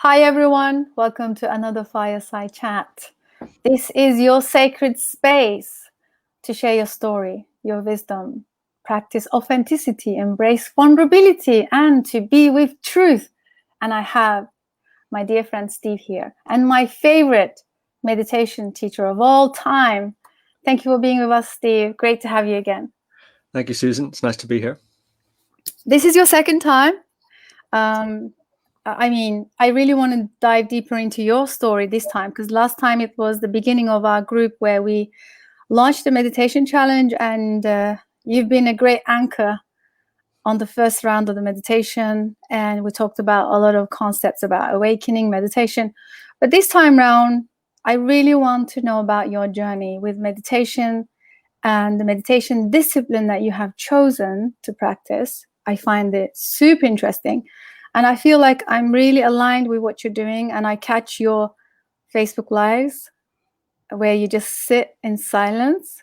Hi everyone, welcome to another Fireside Chat. This is your sacred space to share your story, your wisdom, practice authenticity, embrace vulnerability, and to be with truth. And I have my dear friend Steve here, and my favorite meditation teacher of all time. Thank you for being with us, Steve. Great to have you again. Thank you, Susan. It's nice to be here. This is your second time. I really want to dive deeper into your story this time, because last time it was the beginning of our group where we launched the meditation challenge, and you've been a great anchor on the first round of the meditation, and we talked about a lot of concepts about awakening, meditation. But this time round, I really want to know about your journey with meditation and the meditation discipline that you have chosen to practice. I find it super interesting. And I feel like I'm really aligned with what you're doing. And I catch your Facebook Lives where you just sit in silence.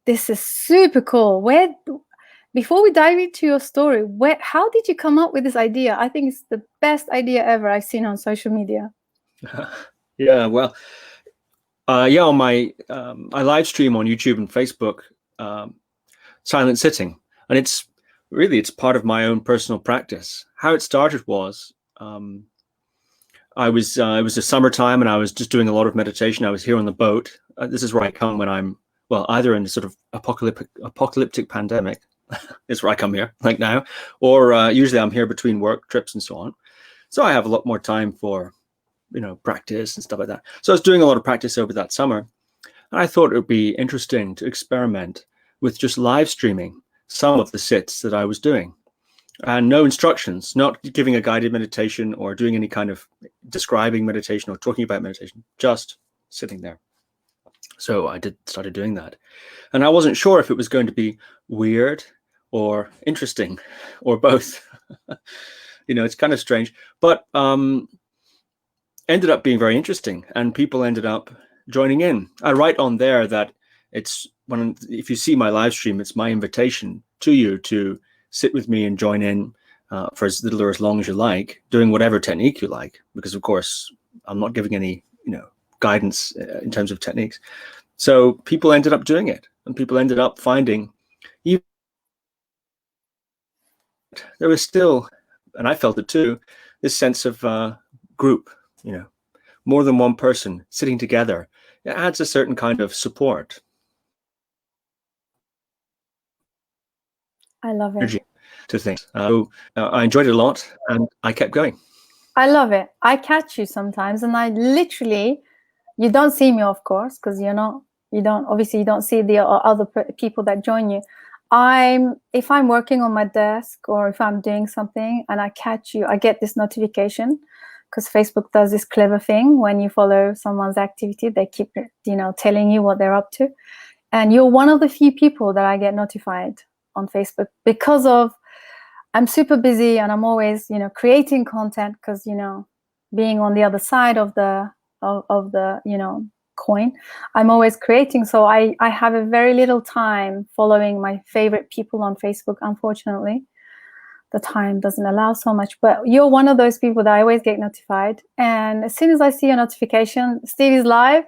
This is super cool. Before we dive into your story, how did you come up with this idea? I think it's the best idea ever I've seen on social media. On my I live stream on YouTube and Facebook, silent sitting, and it's part of my own personal practice. How it started was, it was the summertime and I was just doing a lot of meditation. I was here on the boat. This is where I come when I'm, either in a sort of apocalyptic pandemic, is where I come here, like now, or usually I'm here between work trips and so on. So I have a lot more time for, practice and stuff like that. So I was doing a lot of practice over that summer, and I thought it would be interesting to experiment with just live streaming some of the sits that I was doing, and no instructions, not giving a guided meditation or doing any kind of describing meditation or talking about meditation, just sitting there. So I started doing that, and I wasn't sure if it was going to be weird or interesting or both. It's kind of strange, but ended up being very interesting, and people ended up joining in. I write on there that if you see my live stream, it's my invitation to you to sit with me and join in for as little or as long as you like, doing whatever technique you like, because of course I'm not giving any guidance in terms of techniques. So people ended up doing it, and people ended up finding there was still, and I felt it too, this sense of group, more than one person sitting together. It adds a certain kind of support. I love it. Energy to things. I enjoyed it a lot, and I kept going. I love it. I catch you sometimes, and I literally, you don't see me, of course, because you don't see the other people that join you. If I'm working on my desk or if I'm doing something and I catch you, I get this notification, because Facebook does this clever thing. When you follow someone's activity, they keep, telling you what they're up to. And you're one of the few people that I get notified on Facebook, because of, I'm super busy and I'm always, creating content, because, being on the other side of the coin, I'm always creating. So I have a very little time following my favorite people on Facebook, unfortunately. The time doesn't allow so much, but you're one of those people that I always get notified. And as soon as I see a notification, Steve is live,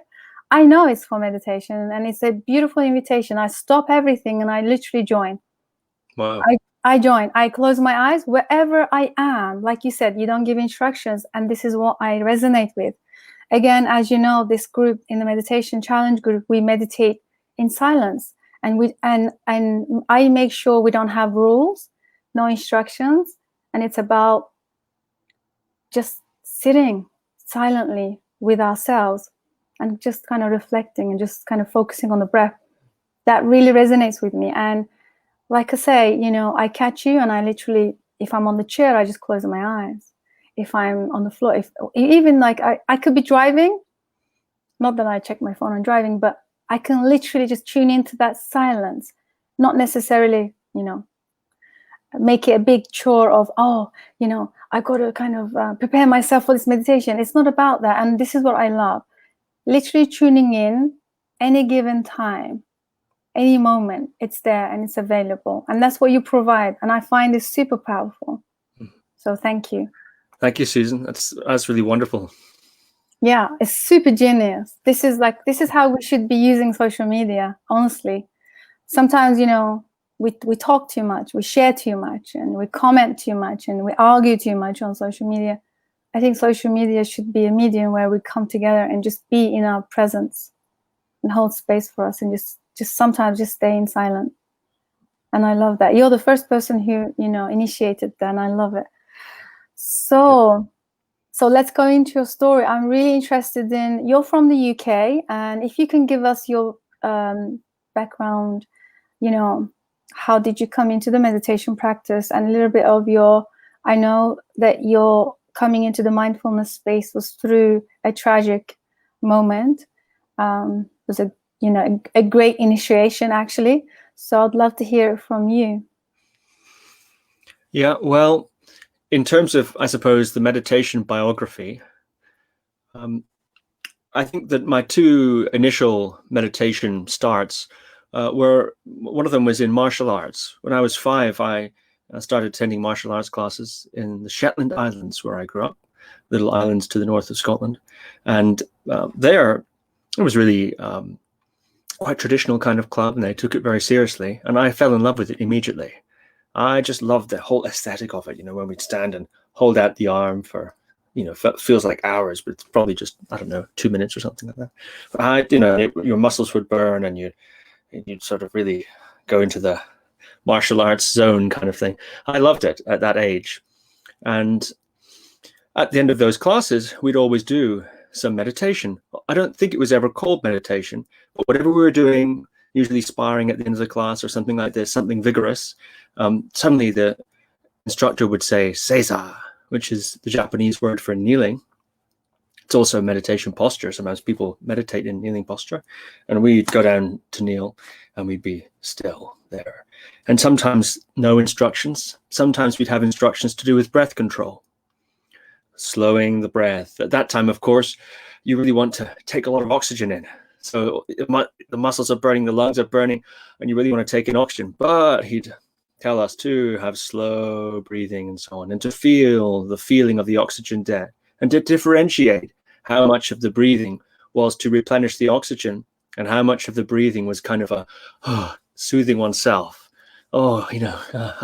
I know it's for meditation, and it's a beautiful invitation. I stop everything and I literally join. Wow. I join. I close my eyes wherever I am. Like you said, you don't give instructions, and this is what I resonate with. Again, as you know, this group, in the meditation challenge group, we meditate in silence, and I make sure we don't have rules, no instructions, and it's about just sitting silently with ourselves and just kind of reflecting and just kind of focusing on the breath. That really resonates with me. And like I say, I catch you, and I literally, if I'm on the chair, I just close my eyes. If I'm on the floor, even like I could be driving, not that I check my phone on driving, but I can literally just tune into that silence, not necessarily, make it a big chore of, I got to kind of prepare myself for this meditation. It's not about that. And this is what I love. Literally tuning in any given time, any moment, it's there and it's available. And that's what you provide. And I find this super powerful. So thank you. Thank you, Susan. That's really wonderful. Yeah, it's super genius. This is how we should be using social media, honestly. Sometimes, we talk too much, we share too much, and we comment too much, and we argue too much on social media. I think social media should be a medium where we come together and just be in our presence and hold space for us, and just sometimes just stay in silence. And I love that. You're the first person who, initiated that, and I love it. So let's go into your story. I'm really interested in, you're from the UK, and if you can give us your background, how did you come into the meditation practice, and a little bit of I know that your coming into the mindfulness space was through a tragic moment. It was a great initiation, actually. So I'd love to hear it from you. Yeah, well, in terms of, I suppose, the meditation biography, I think that my two initial meditation starts were, one of them was in martial arts. When I was 5, I started attending martial arts classes in the Shetland Islands, where I grew up, little islands to the north of Scotland. And there, it was really quite traditional kind of club, and they took it very seriously. And I fell in love with it immediately. I just loved the whole aesthetic of it, when we'd stand and hold out the arm for, feels like hours, but it's probably just, 2 minutes or something like that. Your muscles would burn, and you'd sort of really go into the martial arts zone kind of thing. I loved it at that age. And at the end of those classes, we'd always do some meditation. I don't think it was ever called meditation, but whatever we were doing, usually sparring at the end of the class or something like this, something vigorous, suddenly the instructor would say seiza, which is the Japanese word for kneeling. It's also a meditation posture. Sometimes people meditate in kneeling posture, and we'd go down to kneel and we'd be still there. And sometimes no instructions. Sometimes we'd have instructions to do with breath control, slowing the breath. At that time, of course, you really want to take a lot of oxygen in. So the muscles are burning, the lungs are burning, and you really want to take in oxygen. But he'd tell us to have slow breathing and so on, and to feel the feeling of the oxygen debt, and to differentiate how much of the breathing was to replenish the oxygen and how much of the breathing was kind of soothing oneself. I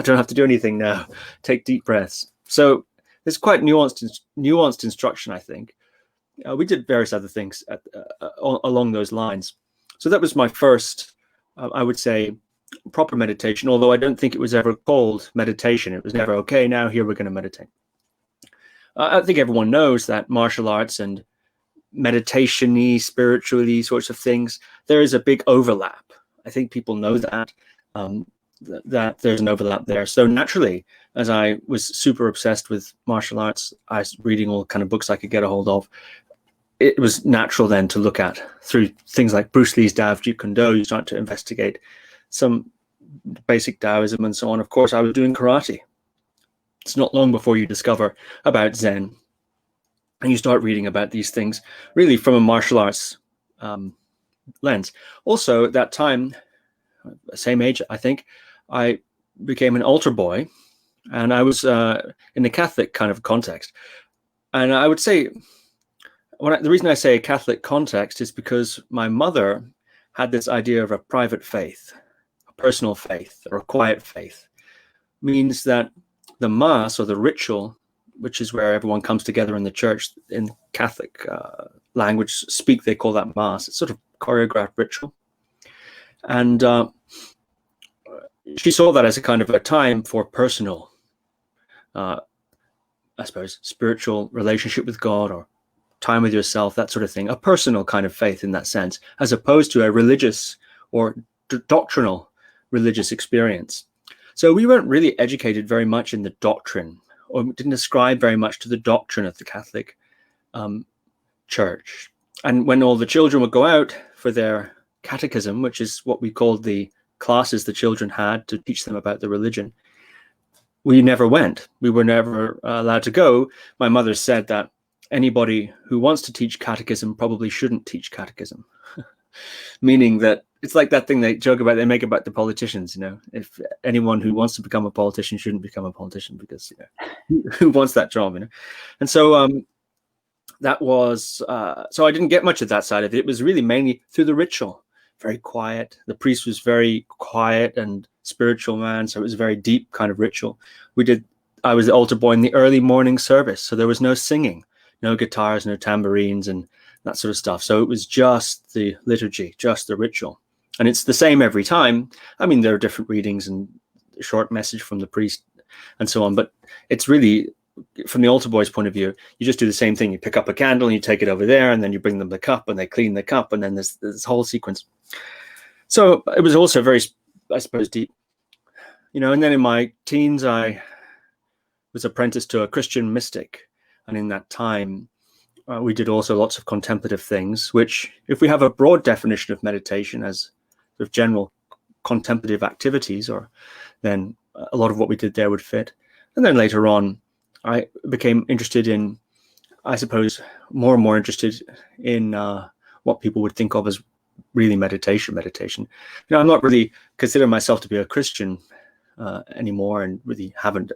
don't have to do anything now. Take deep breaths. So it's quite nuanced instruction, I think. We did various other things along those lines. So that was my first, I would say, proper meditation, although I don't think it was ever called meditation. It was never, okay, now here we're going to meditate. I think everyone knows that martial arts and meditation-y, spiritually sorts of things, there is a big overlap. I think people know that, that there's an overlap there. So naturally, as I was super obsessed with martial arts, I was reading all kind of books I could get a hold of. It was natural then to look at, through things like Bruce Lee's Tao of Jeet Kune Do, you start to investigate some basic Taoism and so on. Of course, I was doing karate. It's not long before you discover about Zen, and you start reading about these things really from a martial arts lens. Also, at that time, same age, I think, I became an altar boy, and I was in a Catholic kind of context. And I would say, the reason I say a Catholic context is because my mother had this idea of a private faith, a personal faith, or a quiet faith. Means that the Mass, or the ritual, which is where everyone comes together in the church, in Catholic language speak, they call that Mass. It's sort of choreographed ritual. And she saw that as a kind of a time for personal, I suppose, spiritual relationship with God, or time with yourself, that sort of thing, a personal kind of faith in that sense, as opposed to a religious or doctrinal religious experience. So we weren't really educated very much in the doctrine, or didn't ascribe very much to the doctrine of the Catholic Church. And when all the children would go out for their catechism, which is what we called the classes the children had to teach them about the religion, we never went. We were never allowed to go. My mother said that anybody who wants to teach catechism probably shouldn't teach catechism, meaning that it's like that thing they joke about, they make about the politicians, you know, if anyone who wants to become a politician shouldn't become a politician, because, you know, who wants that job, you know? And so that was, so I didn't get much of that side of it. It was really mainly through the ritual, very quiet. The priest was very quiet and spiritual man, so it was a very deep kind of ritual. I was the altar boy in the early morning service, so there was no singing, no guitars, no tambourines and that sort of stuff. So it was just the liturgy, just the ritual. And it's the same every time. I mean, there are different readings and a short message from the priest and so on, but it's really, from the altar boy's point of view, you just do the same thing. You pick up a candle and you take it over there, and then you bring them the cup and they clean the cup, and then there's this whole sequence. So it was also very, I suppose, deep, you know. And then in my teens, I was apprenticed to a Christian mystic. And in that time, we did also lots of contemplative things, which, if we have a broad definition of meditation as sort of general contemplative activities, or then a lot of what we did there would fit. And then later on, I became interested in, I suppose, more and more interested in what people would think of as really meditation. You know, I'm not really consider myself to be a Christian anymore, and really haven't.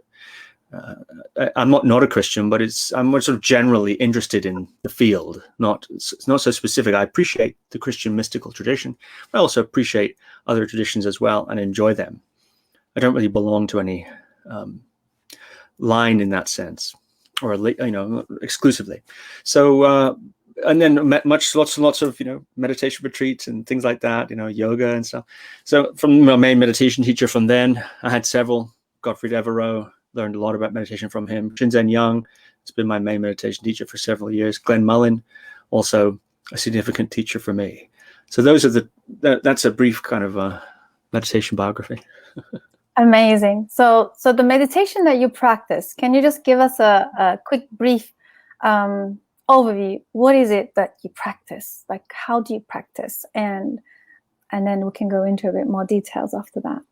I'm not a Christian, but I'm more sort of generally interested in the field. It's not so specific. I appreciate the Christian mystical tradition. I also appreciate other traditions as well and enjoy them. I don't really belong to any line in that sense, or, you know, exclusively. So and then met lots and lots of, you know, meditation retreats and things like that, you know, yoga and stuff. So from my main meditation teacher from then, I had several. Gottfried Everoe, learned a lot about meditation from him. Shinzen Young has been my main meditation teacher for several years. Glenn Mullen, also a significant teacher for me. So those are that's a brief kind of meditation biography. Amazing. So the meditation that you practice, can you just give us a quick brief overview? What is it that you practice? Like, how do you practice? And then we can go into a bit more details after that.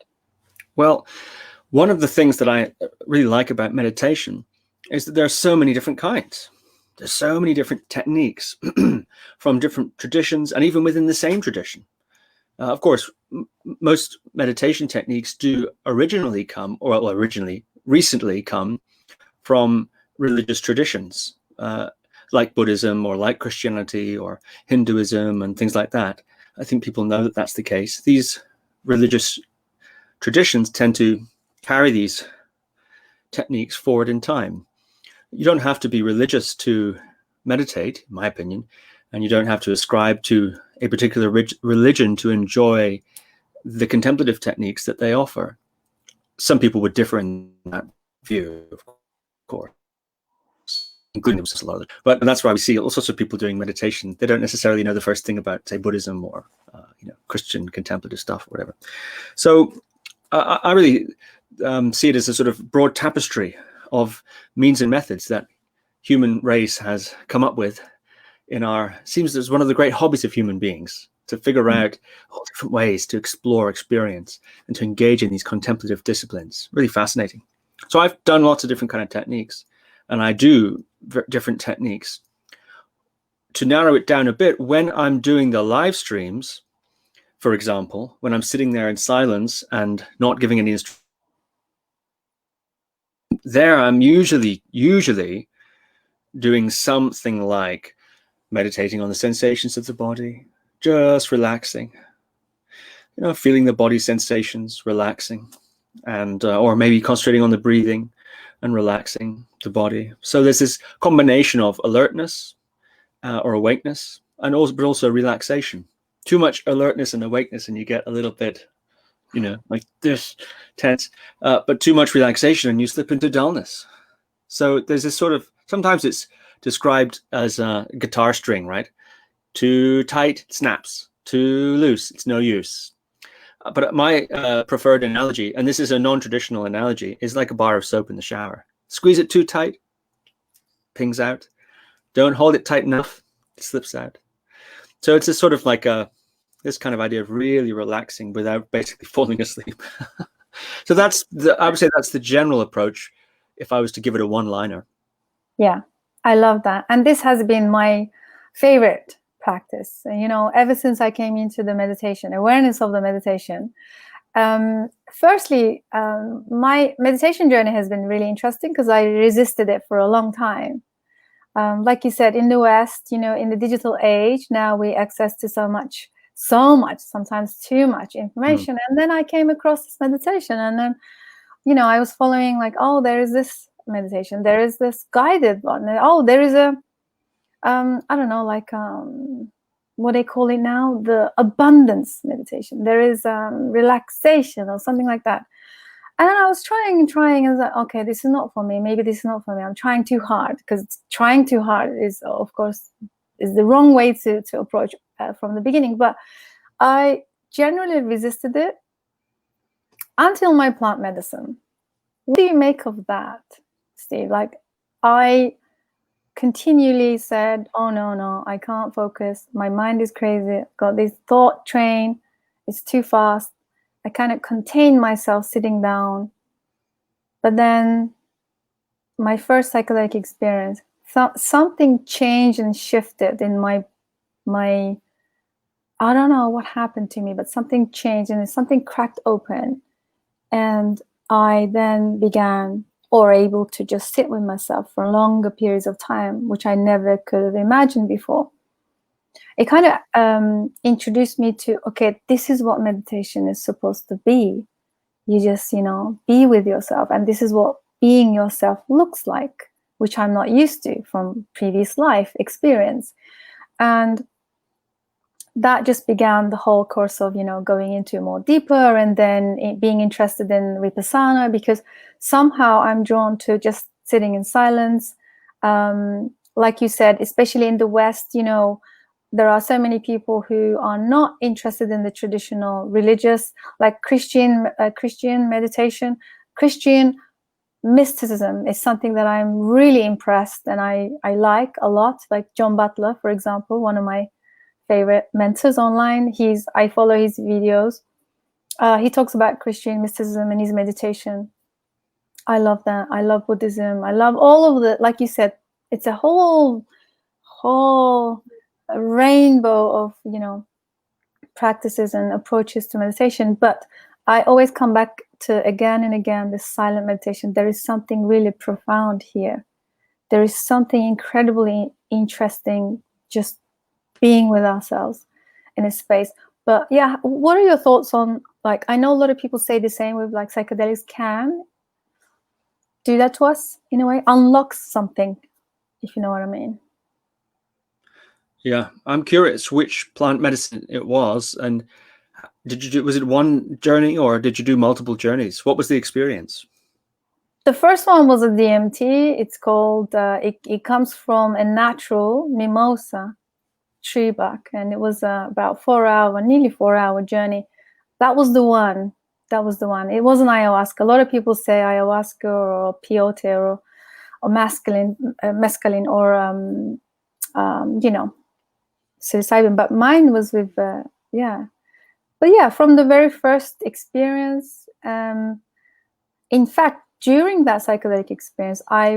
Well, one of the things that I really like about meditation is that there are so many different kinds. There's so many different techniques from different traditions, and even within the same tradition. Of course, most meditation techniques do recently come from religious traditions, like Buddhism or like Christianity or Hinduism and things like that. I think people know that that's the case. These religious traditions tend to carry these techniques forward in time. You don't have to be religious to meditate, in my opinion, and you don't have to ascribe to a particular religion to enjoy the contemplative techniques that they offer. Some people would differ in that view, of course, including a lot of it. But that's why we see all sorts of people doing meditation. They don't necessarily know the first thing about, say, Buddhism or you know, Christian contemplative stuff or whatever. So I really see it as a sort of broad tapestry of means and methods that human race has come up with seems as one of the great hobbies of human beings, to figure out all different ways to explore experience and to engage in these contemplative disciplines. Really fascinating. So I've done lots of different kind of techniques, and I do different techniques. To narrow it down a bit, when I'm doing the live streams, for example, when I'm sitting there in silence and not giving any instructions, there I'm usually doing something like meditating on the sensations of the body, just relaxing, you know, feeling the body sensations, relaxing, and or maybe concentrating on the breathing and relaxing the body. So there's this combination of alertness or awakeness, and also relaxation. Too much alertness and awakeness and you get a little bit, you know, like this tense, but too much relaxation and you slip into dullness. So there's this sort of, sometimes it's described as a guitar string, right? Too tight, it snaps. Too loose, it's no use. But my preferred analogy, and this is a non-traditional analogy, is like a bar of soap in the shower. Squeeze it too tight, pings out. Don't hold it tight enough, it slips out. So it's a sort of like this kind of idea of really relaxing without basically falling asleep. So I would say that's the general approach if I was to give it a one-liner. Yeah, I love that. And this has been my favorite practice. And, ever since I came into the meditation, awareness of the meditation, firstly, my meditation journey has been really interesting because I resisted it for a long time. Like you said, in the West, in the digital age, now we access to so much, sometimes too much information. And then I came across this meditation, and then, I was following like, oh, there is this meditation, there is this guided one. Oh, there is a, I don't know, like, what they call it now, the abundance meditation. There is relaxation or something like that. And then I was trying, and I was like, okay, this is not for me. Maybe this is not for me. I'm trying too hard, because trying too hard is, of course, is the wrong way to approach from the beginning. But I generally resisted it until my plant medicine. What do you make of that, Steve? Like, I continually said, oh, no, I can't focus. My mind is crazy. I've got this thought train. It's too fast. I kind of contain myself sitting down. But then my first psychedelic experience, something changed and shifted in my, I don't know what happened to me, but something changed and something cracked open. And I then began or able to just sit with myself for longer periods of time, which I never could have imagined before. It kind of introduced me to, okay, this is what meditation is supposed to be. You just, be with yourself. And this is what being yourself looks like, which I'm not used to from previous life experience. And that just began the whole course of, going into more deeper, and then being interested in vipassana, because somehow I'm drawn to just sitting in silence. Like you said, especially in the West, there are so many people who are not interested in the traditional religious, like Christian meditation. Christian mysticism is something that I'm really impressed and I like a lot. Like John Butler, for example, one of my favorite mentors online. I follow his videos. He talks about Christian mysticism and his meditation. I love that. I love Buddhism. I love all of the, like you said, it's a whole rainbow of, practices and approaches to meditation. But I always come back to again and again this silent meditation. There is something really profound here. There is something incredibly interesting just being with ourselves in a space. But yeah, what are your thoughts on, like, I know a lot of people say the same with like psychedelics can do that to us in a way, unlocks something, if you know what I mean. Yeah, I'm curious which plant medicine it was, and was it one journey or did you do multiple journeys? What was the experience? The first one was a DMT. It's called, it comes from a natural mimosa tree bark, and it was about nearly 4 hour journey. That was the one. It wasn't ayahuasca. A lot of people say ayahuasca or peyote or mescaline or psilocybin, but mine was with But yeah, from the very first experience, in fact, during that psychedelic experience, I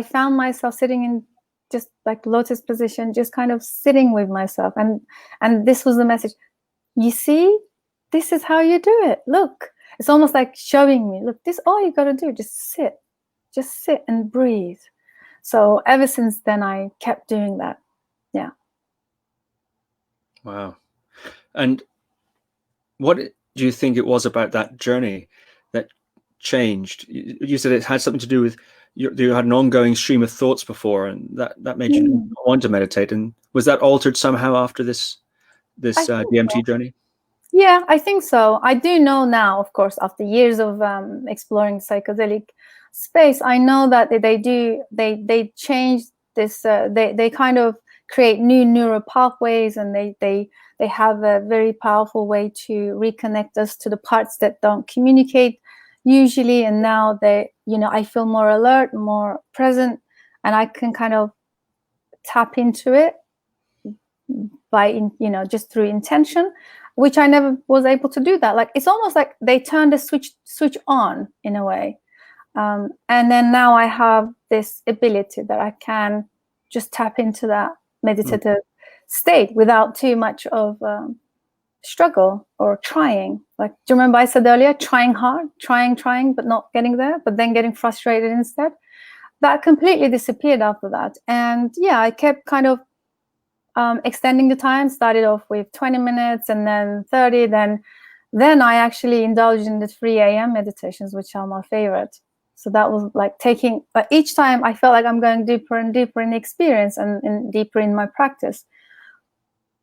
found myself sitting in just like lotus position, just kind of sitting with myself, and this was the message. You see, this is how you do it. Look, it's almost like showing me, look, this all you got to do, just sit and breathe. So ever since then, I kept doing that. Yeah. Wow. And what do you think it was about that journey that changed? You said it had something to do with you had an ongoing stream of thoughts before, and that made you want to meditate. And was that altered somehow after this DMT journey? Yeah, I think so. I do know now, of course, after years of exploring psychedelic space, I know that they change this. They kind of create new neural pathways, and they have a very powerful way to reconnect us to the parts that don't communicate usually. And now I feel more alert, more present, and I can kind of tap into it by just through intention, which I never was able to do that. Like, it's almost like they turned the switch on in a way. And then now I have this ability that I can just tap into that meditative state without too much of struggle or trying. Like, do you remember I said earlier, trying hard, trying, but not getting there, but then getting frustrated instead? That completely disappeared after that. And yeah, I kept kind of extending the time, started off with 20 minutes and then 30. Then I actually indulged in the 3 a.m. meditations, which are my favorite. So that was like but each time I felt like I'm going deeper and deeper in the experience and deeper in my practice.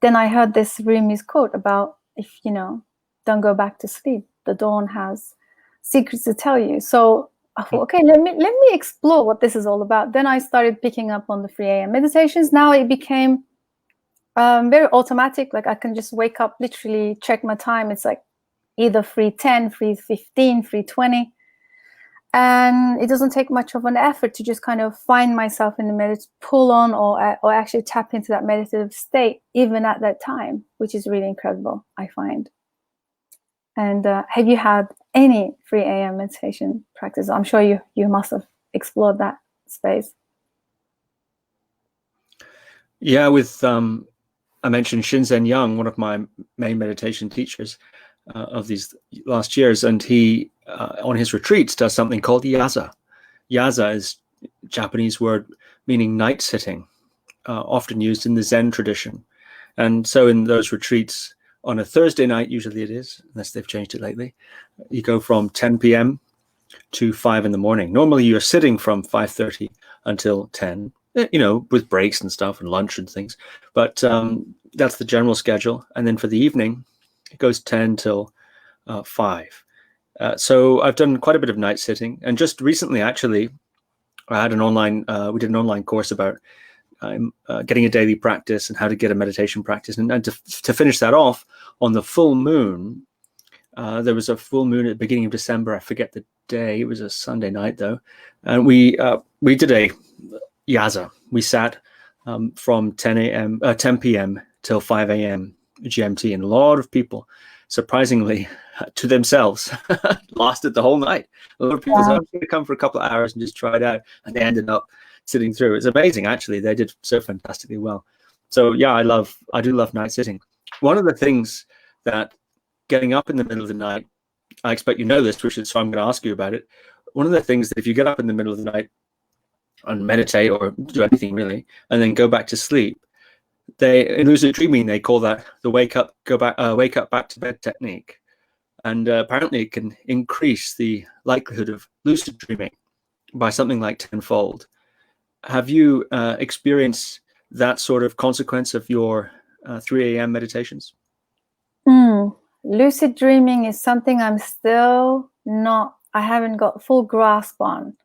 Then I heard this Rumi's quote about, if don't go back to sleep, the dawn has secrets to tell you. So I thought, okay, let me explore what this is all about. Then I started picking up on the 3 a.m. meditations. Now it became very automatic. Like I can just wake up, literally check my time. It's like either 3:10, 3:15, 3:20. And it doesn't take much of an effort to just kind of find myself in the pull on or actually tap into that meditative state, even at that time, which is really incredible, I find. And have you had any 3 a.m. meditation practice? I'm sure you must have explored that space. Yeah, with I mentioned Shinzen Young, one of my main meditation teachers of these last years, and he on his retreats does something called yaza. Yaza is a Japanese word meaning night sitting, often used in the Zen tradition. And so in those retreats on a Thursday night, usually it is, unless they've changed it lately, you go from 10 p.m. to 5 in the morning. Normally you're sitting from 5:30 until 10, with breaks and stuff and lunch and things. But that's the general schedule. And then for the evening, it goes 10 till 5. So I've done quite a bit of night sitting. And just recently, actually, I had we did an online course about getting a daily practice and how to get a meditation practice. And to finish that off, on the full moon, there was a full moon at the beginning of December. I forget the day. It was a Sunday night, though. And we did a yaza. We sat from 10 p.m. till 5 a.m. GMT, and a lot of people, surprisingly to themselves, lasted the whole night. A lot of people said, I'm going to come for a couple of hours and just try it out, and they ended up sitting through. It's amazing, actually. They did so fantastically well. So yeah, I do love night sitting. One of the things that getting up in the middle of the night, I expect you know this, so I'm going to ask you about it. One of the things that if you get up in the middle of the night and meditate or do anything really, and then go back to sleep, in lucid dreaming, they call that the wake up back to bed technique. And apparently it can increase the likelihood of lucid dreaming by something like tenfold. Have you experienced that sort of consequence of your 3 a.m. meditations? Lucid dreaming is something I haven't got full grasp on,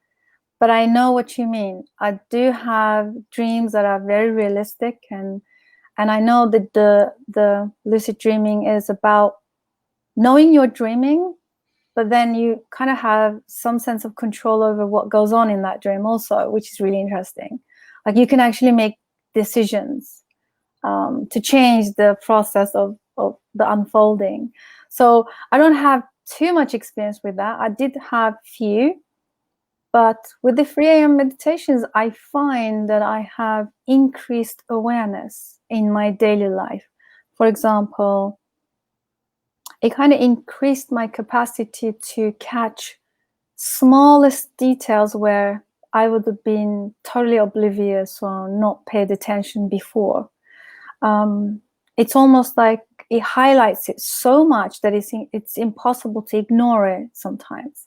but I know what you mean. I do have dreams that are very realistic, and I know that the lucid dreaming is about knowing you're dreaming, but then you kind of have some sense of control over what goes on in that dream also, which is really interesting. Like you can actually make decisions to change the process of the unfolding. So I don't have too much experience with that. I did have few, but with the 3 a.m. meditations, I find that I have increased awareness in my daily life. For example, it kind of increased my capacity to catch smallest details where I would have been totally oblivious or not paid attention before. It's almost like it highlights it so much that it's impossible to ignore it sometimes.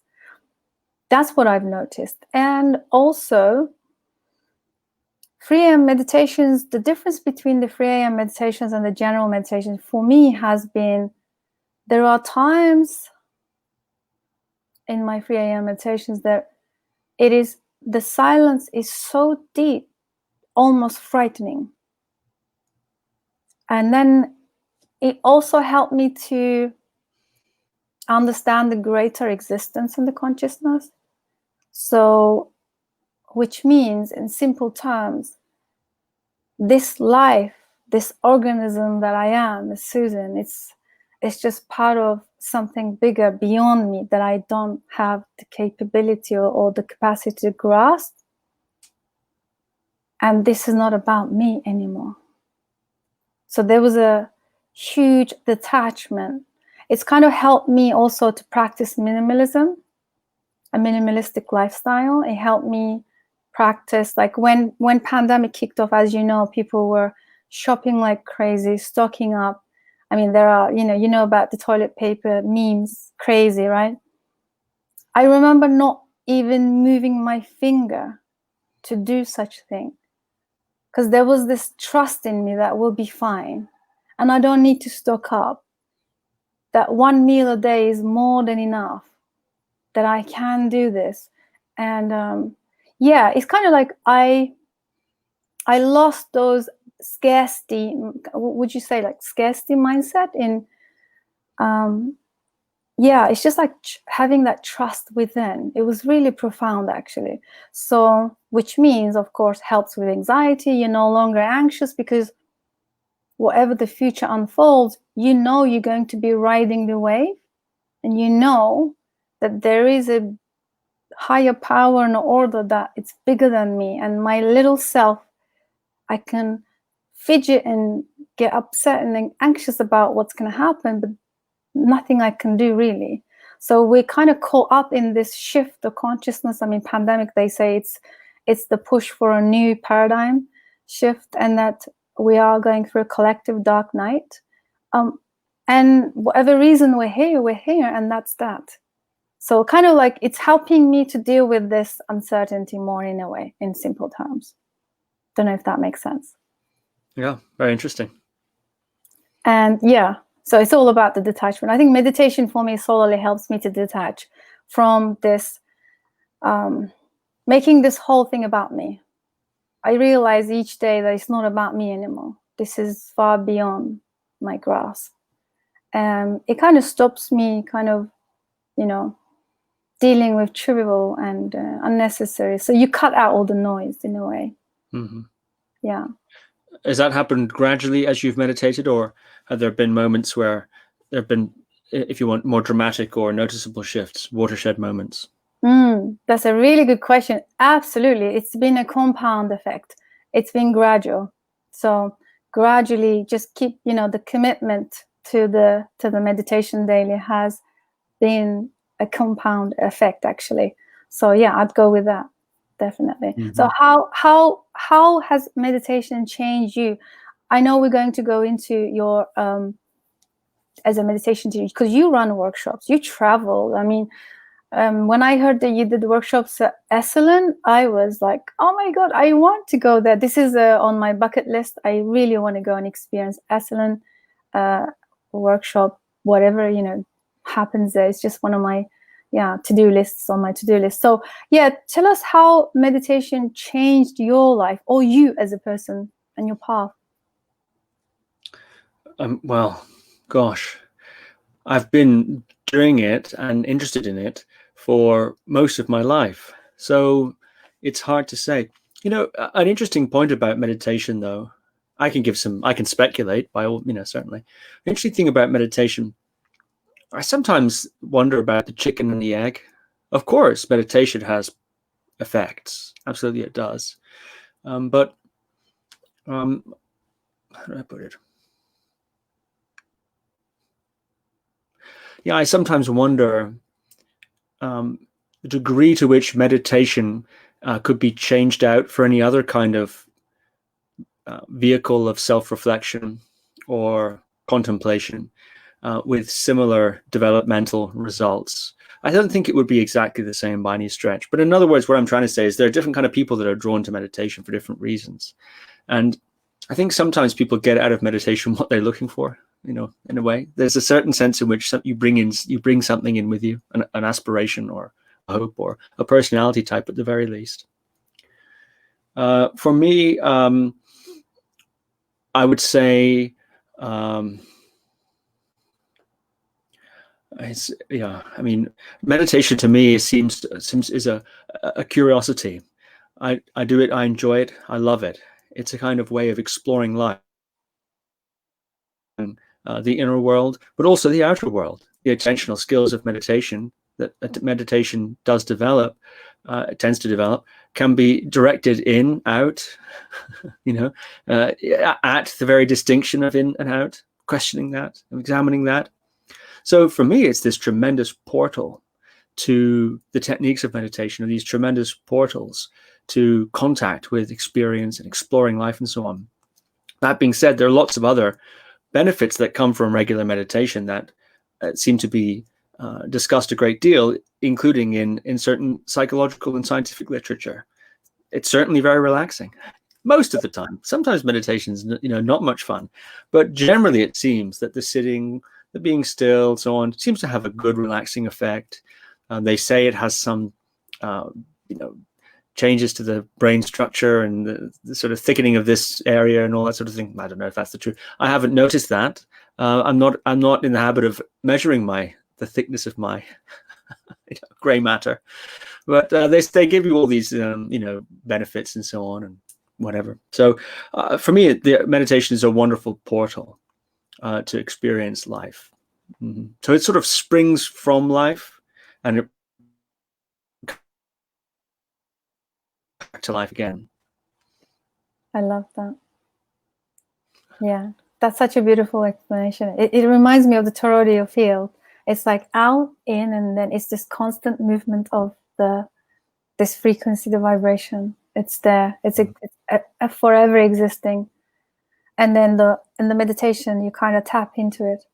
That's what I've noticed. And also, 3 a.m. meditations, the difference between the 3 a.m. meditations and the general meditations for me has been, there are times in my 3 a.m. meditations that the silence is so deep, almost frightening. And then it also helped me to understand the greater existence in the consciousness. So, which means, in simple terms, this life, this organism that I am, Susan, it's just part of something bigger beyond me that I don't have the capability or the capacity to grasp. and this is not about me anymore. So there was a huge detachment. It's kind of helped me also to practice minimalism, a minimalistic lifestyle. It helped me practice, like when pandemic kicked off, as you know, people were shopping like crazy, stocking up. I mean, there are, you know about the toilet paper memes, crazy, right? I remember not even moving my finger to do such a thing, because there was this trust in me that we'll be fine and I don't need to stock up, that one meal a day is more than enough, that I can do this. And yeah, it's kind of like I lost those scarcity, would you say, like scarcity mindset in yeah, it's just like having that trust within. It was really profound, actually. So, which means, of course, helps with anxiety. You're no longer anxious because whatever the future unfolds, you know you're going to be riding the wave, and you know that there is a higher power and order that it's bigger than me, and my little self, I can fidget and get upset and anxious about what's going to happen, but nothing I can do really. So we're kind of caught up in this shift of consciousness. I mean, pandemic, they say it's the push for a new paradigm shift, and that we are going through a collective dark night. And whatever reason we're here, and that's that. So kind of like it's helping me to deal with this uncertainty more, in a way, in simple terms. Don't know if that makes sense. Yeah, very interesting. And yeah, so it's all about the detachment. I think meditation for me solely helps me to detach from this, making this whole thing about me. I realize each day that it's not about me anymore. This is far beyond my grasp. And it kind of stops me kind of, dealing with trivial and unnecessary. So you cut out all the noise in a way. Mm-hmm. Yeah. Has that happened gradually as you've meditated, or have there been moments where there have been, if you want, more dramatic or noticeable shifts, watershed moments? That's a really good question. Absolutely. It's been a compound effect. It's been gradual. So gradually just keep, the commitment to the meditation daily has been a compound effect, actually. So yeah, I'd go with that. Definitely. Mm-hmm. So how has meditation changed you? I know we're going to go into your as a meditation teacher, because you run workshops, you travel. I mean, when I heard that you did workshops at Esalen, I was like, oh my God, I want to go there. This is on my bucket list. I really want to go and experience Esalen workshop, whatever, happens there. It's just one of my to-do lists on my to-do list. So yeah, tell us how meditation changed your life, or you as a person, and your path. Well, gosh, I've been doing it and interested in it for most of my life. So it's hard to say. An interesting point about meditation, though, I can speculate by all, certainly. The interesting thing about meditation, I sometimes wonder about the chicken and the egg. Of course, meditation has effects. Absolutely, it does. But how do I put it? Yeah, I sometimes wonder the degree to which meditation could be changed out for any other kind of vehicle of self-reflection or contemplation with similar developmental results. I don't think it would be exactly the same by any stretch. But in other words, what I'm trying to say is there are different kind of people that are drawn to meditation for different reasons. And I think sometimes people get out of meditation what they're looking for. In a way, there's a certain sense in which you bring something in with you, an aspiration or a hope or a personality type at the very least. For me, I would say, meditation to me seems is a curiosity. I do it, I enjoy it, I love it. It's a kind of way of exploring life. The inner world, but also the outer world. The attentional skills of meditation that meditation does develop tends to develop, can be directed in, out, at the very distinction of in and out, questioning that, examining that. So for me, it's this tremendous portal to the techniques of meditation, or these tremendous portals to contact with experience and exploring life and so on. That being said, there are lots of other benefits that come from regular meditation that seem to be discussed a great deal, including in certain psychological and scientific literature. It's certainly very relaxing most of the time. Sometimes meditation is not much fun, but generally it seems that the sitting, the being still, so on, seems to have a good relaxing effect. They say it has some changes to the brain structure and the sort of thickening of this area and all that sort of thing. I don't know if that's the truth. I haven't noticed that. I'm not in the habit of measuring the thickness of my gray matter, but they give you all these benefits and so on and whatever. So for me, the meditation is a wonderful portal to experience life. Mm-hmm. So it sort of springs from life and it back to life again. I love that. Yeah, that's such a beautiful explanation. It reminds me of the toroidal field. It's like out, in, and then it's this constant movement of this frequency, the vibration. It's there. It's a forever existing. And then in the meditation, you kind of tap into it.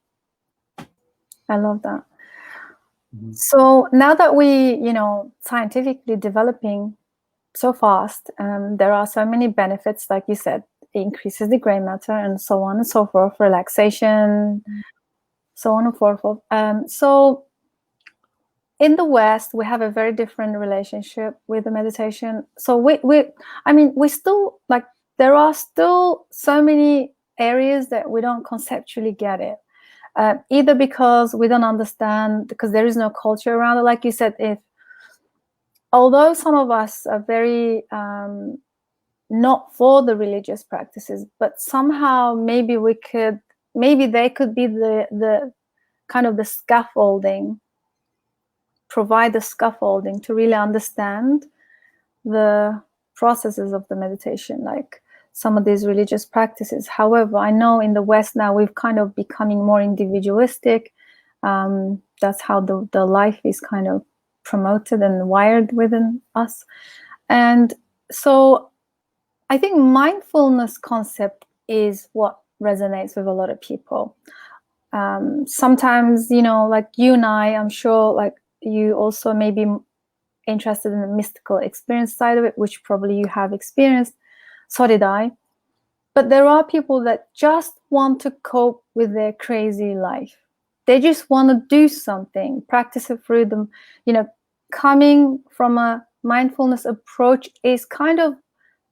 I love that. Mm-hmm. So now that we, scientifically developing so fast, there are so many benefits, like you said, it increases the gray matter and so on and so forth, relaxation, so on and so forth. So in the West, we have a very different relationship with the meditation. So we still, like, there are still so many areas that we don't conceptually get it. Either because we don't understand, because there is no culture around it. Like you said, although some of us are very not for the religious practices, but somehow maybe they could be the kind of the scaffolding, provide the scaffolding to really understand the processes of the meditation, like some of these religious practices. However, I know in the West now we've kind of becoming more individualistic. That's how the life is kind of promoted and wired within us. And so I think mindfulness concept is what resonates with a lot of people. Sometimes, like you and I'm sure, like you also may be interested in the mystical experience side of it, which probably you have experienced. So did I. But there are people that just want to cope with their crazy life. They just want to do something, practice it through them. Coming from a mindfulness approach is kind of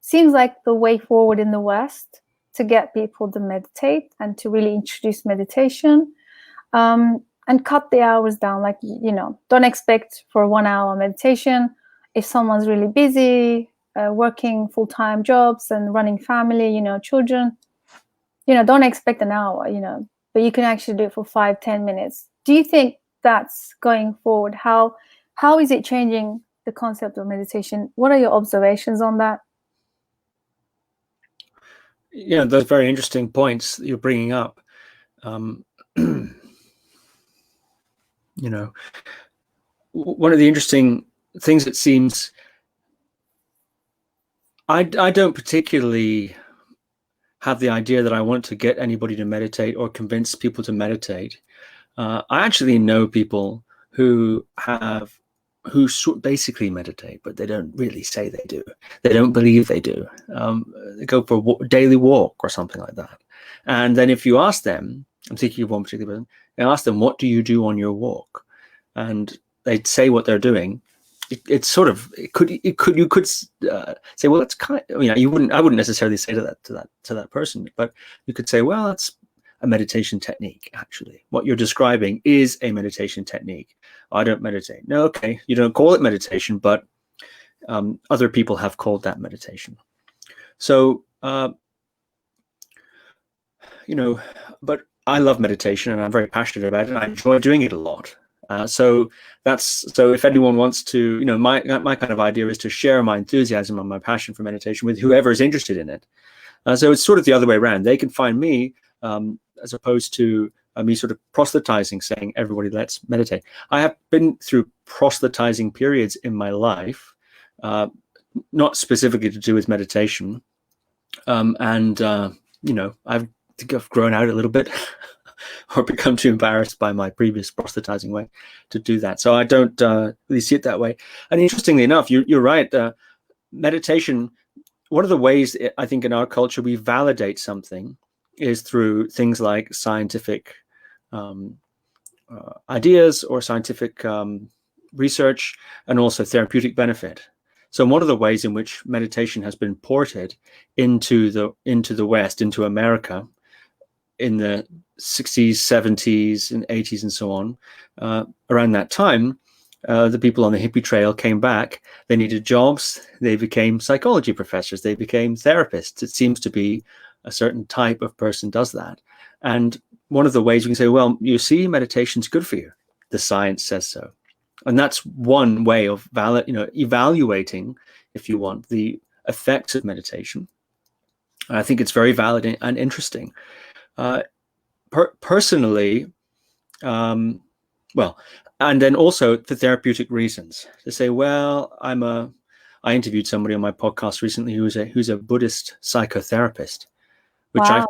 seems like the way forward in the West to get people to meditate and to really introduce meditation, and cut the hours down. Like, don't expect for 1 hour meditation. If someone's really busy, working full-time jobs and running family, children, don't expect an hour, but you can actually do it for 5-10 minutes. Do you think that's going forward? How is it changing the concept of meditation? What are your observations on that? Yeah, those very interesting points that you're bringing up. One of the interesting things, it seems, I don't particularly have the idea that I want to get anybody to meditate or convince people to meditate. I actually know people who basically meditate, but they don't really say they do. They don't believe they do. They go for a daily walk or something like that. And then if you ask them, I'm thinking of one particular person, I ask them, what do you do on your walk? And they'd say what they're doing. You could say, well, that's kind of, I wouldn't necessarily say to that person, but you could say, well, that's a meditation technique. Actually, what you're describing is a meditation technique. I don't meditate. No, okay, you don't call it meditation, but other people have called that meditation. So, but I love meditation and I'm very passionate about it. And I enjoy doing it a lot. So if anyone wants to, my kind of idea is to share my enthusiasm and my passion for meditation with whoever is interested in it. So it's sort of the other way around. They can find me as opposed to me sort of proselytizing, saying everybody let's meditate. I have been through proselytizing periods in my life, not specifically to do with meditation, I think I've grown out a little bit. Or become too embarrassed by my previous proselytizing way to do that. So I don't really see it that way. And interestingly enough, you're right. Meditation, one of the ways I think in our culture we validate something is through things like scientific ideas or scientific research, and also therapeutic benefit. So one of the ways in which meditation has been ported into the West, into America, in the 60s, 70s, and 80s, and so on, around that time, the people on the hippie trail came back. They needed jobs. They became psychology professors. They became therapists. It seems to be a certain type of person does that. And one of the ways you can say, well, you see, meditation's good for you. The science says so. And that's one way of evaluating, if you want, the effects of meditation. I think it's very valid and interesting. Personally, and then also for therapeutic reasons, to say, well, I interviewed somebody on my podcast recently who's a Buddhist psychotherapist, which Wow.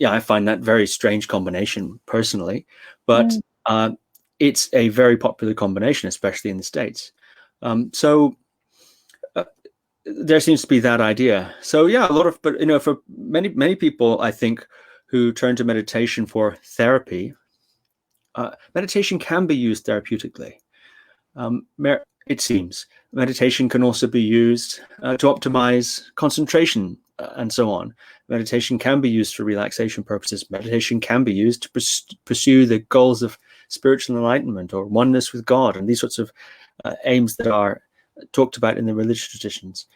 I find that very strange combination personally, but it's a very popular combination, especially in the States. So there seems to be that idea. So yeah, but for many people, I think, who turn to meditation for therapy, meditation can be used therapeutically. It seems meditation can also be used to optimize concentration and so on. Meditation can be used for relaxation purposes. Meditation can be used to pursue the goals of spiritual enlightenment or oneness with God, and these sorts of aims that are talked about in the religious traditions,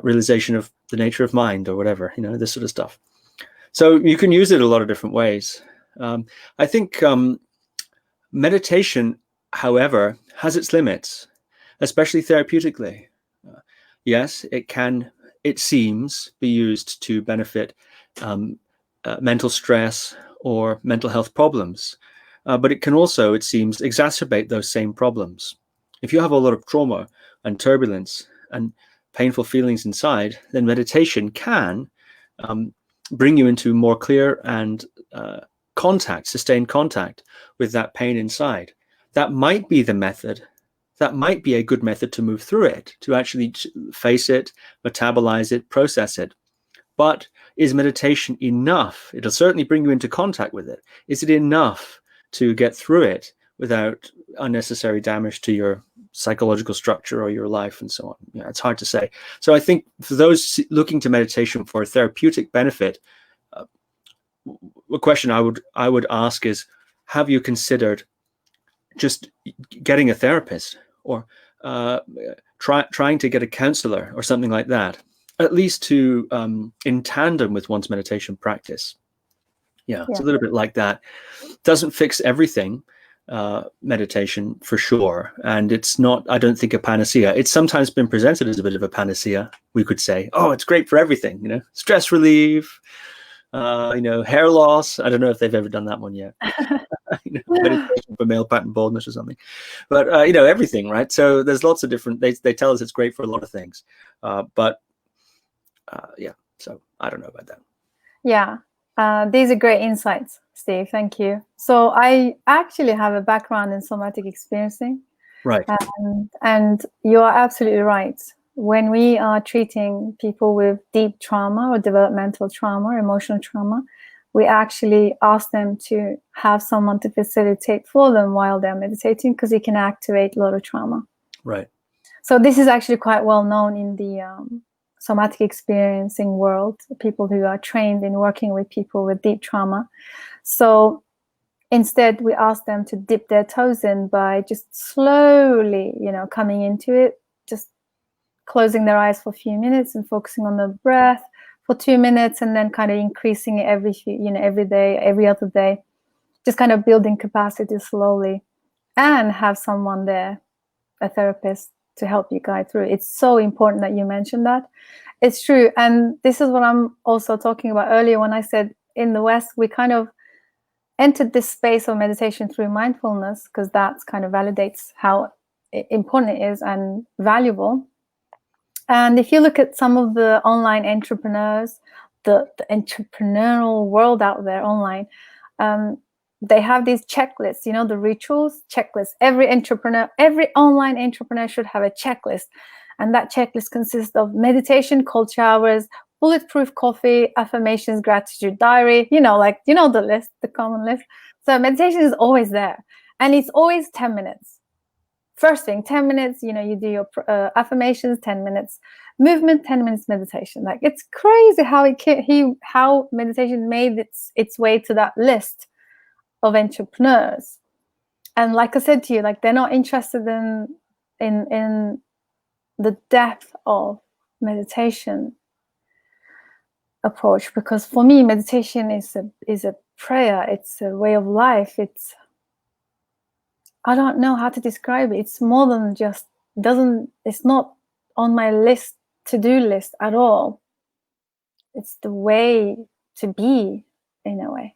realization of the nature of mind or whatever, this sort of stuff. So you can use it a lot of different ways. I think meditation, however, has its limits, especially therapeutically. Yes, it seems, be used to benefit mental stress or mental health problems. But it can also, it seems, exacerbate those same problems. If you have a lot of trauma and turbulence and painful feelings inside, then meditation can bring you into more clear and sustained contact with that pain inside. That might be the method. That might be a good method to move through it, to actually face it, metabolize it, process it. But is meditation enough? It'll certainly bring you into contact with it. Is it enough to get through it without unnecessary damage to your psychological structure or your life and so on? Yeah, it's hard to say. So I think for those looking to meditation for a therapeutic benefit, a question I would ask is, have you considered just getting a therapist or trying to get a counselor or something like that, at least to in tandem with one's meditation practice? Yeah, it's a little bit like that. Doesn't fix everything, meditation for sure, and it's not, I don't think, a panacea. It's sometimes been presented as a bit of a panacea. We could say, oh, it's great for everything, stress relief, hair loss. I don't know if they've ever done that one yet. Meditation for male pattern baldness or something, but everything, right? So there's lots of different, they tell us it's great for a lot of things, so I don't know about that. These are great insights, Steve. Thank you. So I actually have a background in somatic experiencing, right? And you are absolutely right. When we are treating people with deep trauma or developmental trauma, emotional trauma, we actually ask them to have someone to facilitate for them while they're meditating, because it can activate a lot of trauma. Right. So this is actually quite well known in the somatic experiencing world, people who are trained in working with people with deep trauma. So instead, we ask them to dip their toes in by just slowly, coming into it, just closing their eyes for a few minutes and focusing on the breath for 2 minutes, and then kind of increasing it every day, every other day, just kind of building capacity slowly. and have someone there, a therapist, to help you guide through. It's so important that you mentioned that. It's true. And this is what I'm also talking about earlier when I said in the West, we kind of entered this space of meditation through mindfulness, because that kind of validates how important it is and valuable. And if you look at some of the online entrepreneurs, the entrepreneurial world out there online, they have these checklists, you know, the rituals checklists. Every online entrepreneur should have a checklist. And that checklist consists of meditation, cold showers, bulletproof coffee, affirmations, gratitude diary, the list, the common list. So meditation is always there. And it's always 10 minutes. First thing, 10 minutes, you do your affirmations, 10 minutes movement, 10 minutes meditation. Like, it's crazy how meditation made its way to that list of entrepreneurs. And like I said to you, like, they're not interested in the depth of meditation approach, because for me, meditation is a prayer. It's a way of life. I don't know how to describe it. It's more than just it's not on my to-do list at all. It's the way to be, in a way.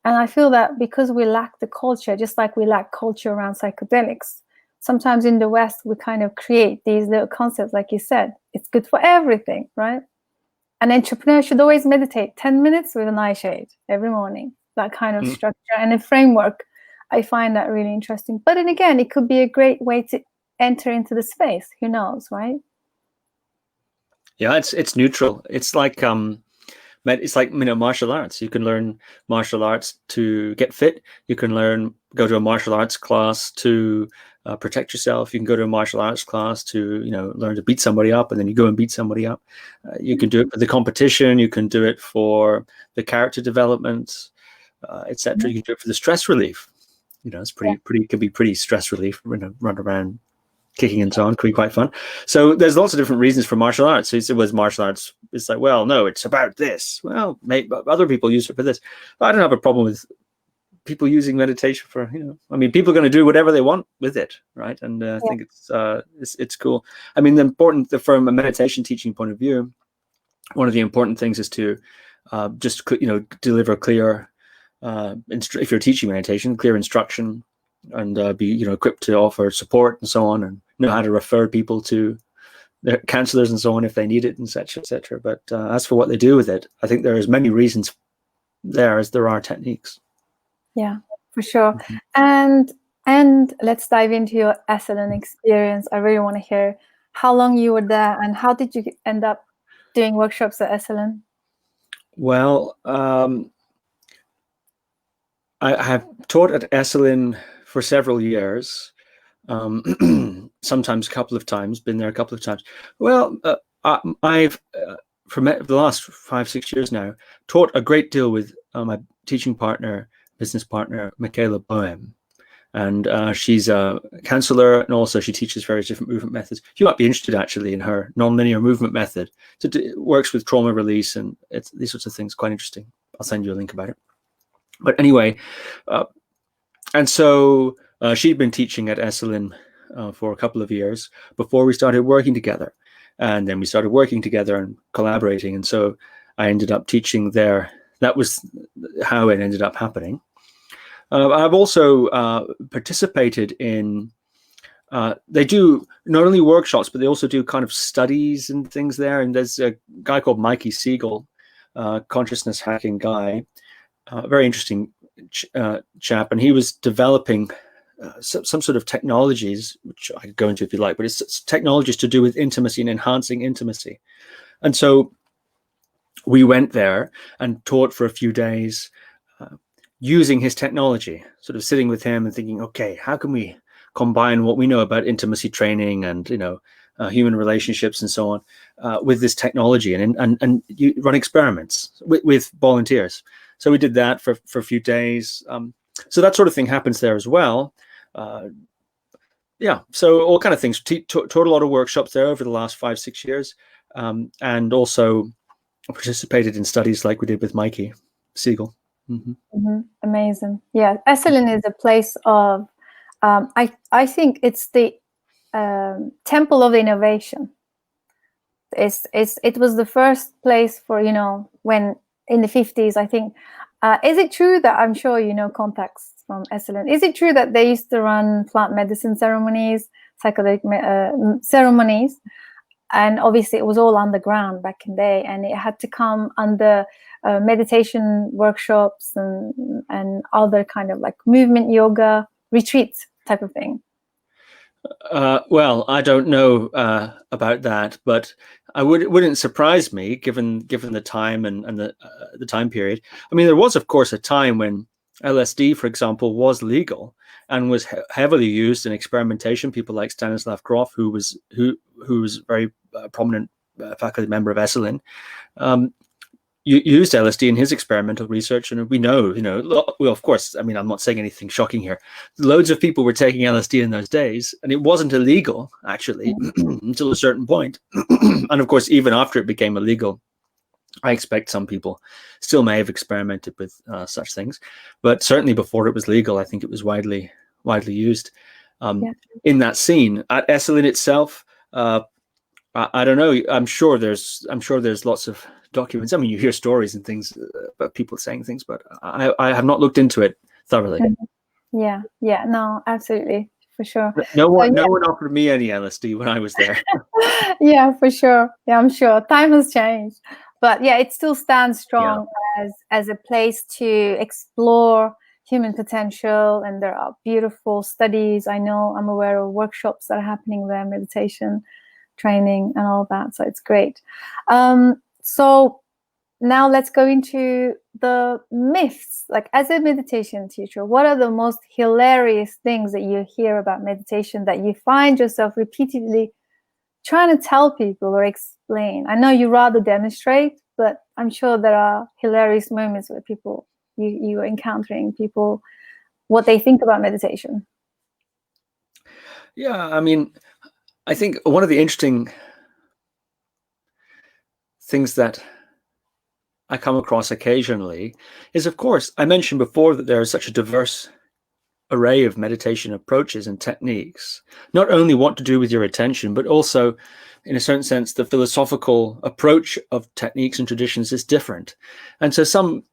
And I feel that because we lack the culture, just like we lack culture around psychedelics, sometimes in the West, we kind of create these little concepts, like you said. It's good for everything, right? An entrepreneur should always meditate 10 minutes with an eye shade every morning. That kind of structure and a framework. I find that really interesting. But then again, it could be a great way to enter into the space. Who knows, right? Yeah, it's neutral. It's like martial arts. You can learn martial arts to get fit. You can go to a martial arts class to protect yourself. You can go to a martial arts class to learn to beat somebody up, and then you go and beat somebody up. You can do it for the competition. You can do it for the character development, etc. You can do it for the stress relief. It's can be pretty stress relief. Run around kicking and so on, could be quite fun. So there's lots of different reasons for martial arts. So it was martial arts. It's like, well, no, it's about this. Well, maybe other people use it for this. But I don't have a problem with people using meditation for, people are going to do whatever they want with it, right? And I think it's cool. I mean, from a meditation teaching point of view, one of the important things is to just deliver clear. If you're teaching meditation, clear instruction, and be equipped to offer support and so on, and know how to refer people to their counselors and so on if they need it, and etc. But as for what they do with it, I think there are as many reasons there as there are techniques. Yeah, for sure. And let's dive into your Esalen experience. I really want to hear how long you were there and how did you end up doing workshops at Esalen? Well, I have taught at Esalen for several years, sometimes a couple of times, been there a couple of times. Well, I've, for the last 5-6 years now, taught a great deal with my teaching partner, business partner, Michaela Boehm. And she's a counselor, and also she teaches various different movement methods. You might be interested, actually, in her nonlinear movement method. It works with trauma release, and it's these sorts of things. Quite interesting. I'll send you a link about it. But anyway, and so she'd been teaching at Esalen for a couple of years before we started working together. And then we started working together and collaborating. And so I ended up teaching there. That was how it ended up happening. I've also participated in, they do not only workshops, but they also do kind of studies and things there. And there's a guy called Mikey Siegel, consciousness hacking guy, very interesting chap. And he was developing some sort of technologies, which I could go into if you like, but it's technologies to do with intimacy and enhancing intimacy. And so we went there and taught for a few days, using his technology, sort of sitting with him and thinking, okay, how can we combine what we know about intimacy training and, human relationships and so on, with this technology and you run experiments with volunteers. So we did that for a few days. So that sort of thing happens there as well. So all kind of things. Taught a lot of workshops there over the last 5-6 years, and also participated in studies like we did with Mikey Siegel. Amazing. Yeah, Esalen is a place of I think it's the temple of innovation. It was the first place for, when in the 50s, I think. Is it true that, I'm sure you know contacts from Esalen, is it true that they used to run plant medicine ceremonies, psychedelic ceremonies, and obviously it was all underground back in the day, and it had to come under meditation workshops and other kind of like movement yoga retreats type of thing? Well, I don't know about that, but wouldn't surprise me given the time and the time period. I mean, there was, of course, a time when LSD, for example, was legal and was heavily used in experimentation. People like Stanislav Grof, who was very prominent faculty member of Esalen, used LSD in his experimental research, and we know, well, of course, I mean, I'm not saying anything shocking here. Loads of people were taking LSD in those days, and it wasn't illegal, actually, until a certain point. And of course, even after it became illegal, I expect some people still may have experimented with such things. But certainly before it was legal, I think it was widely used. In that scene. At Esalen itself, I don't know. I'm sure there's lots of documents. I mean, you hear stories and things about people saying things, but I have not looked into it thoroughly. Yeah, no, absolutely, for sure. No one offered me any LSD when I was there. Yeah, for sure. Yeah, I'm sure time has changed, but yeah, it still stands strong as a place to explore human potential, and there are beautiful studies. I'm aware of workshops that are happening there, meditation training and all that, so it's great. So now let's go into the myths. Like, as a meditation teacher, what are the most hilarious things that you hear about meditation that you find yourself repeatedly trying to tell people or explain? I know you rather demonstrate, but I'm sure there are hilarious moments where people, you are encountering people, what they think about meditation. Yeah, I mean, I think one of the interesting things that I come across occasionally is, of course, I mentioned before that there is such a diverse array of meditation approaches and techniques, not only what to do with your attention, but also, in a certain sense, the philosophical approach of techniques and traditions is different. And so some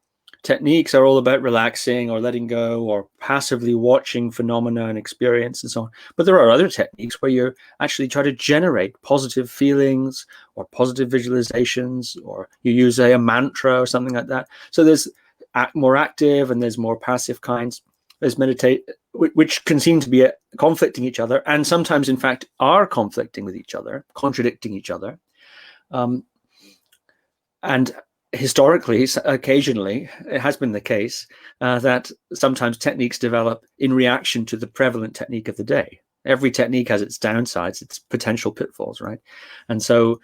techniques are all about relaxing or letting go or passively watching phenomena and experience and so on. But there are other techniques where you actually try to generate positive feelings or positive visualizations, or you use a mantra or something like that. So there's more active and there's more passive kinds. There's meditate, which can seem to be conflicting each other, and sometimes, in fact, are conflicting with each other, contradicting each other. And historically, occasionally, it has been the case that sometimes techniques develop in reaction to the prevalent technique of the day. Every technique has its downsides, its potential pitfalls, right? And so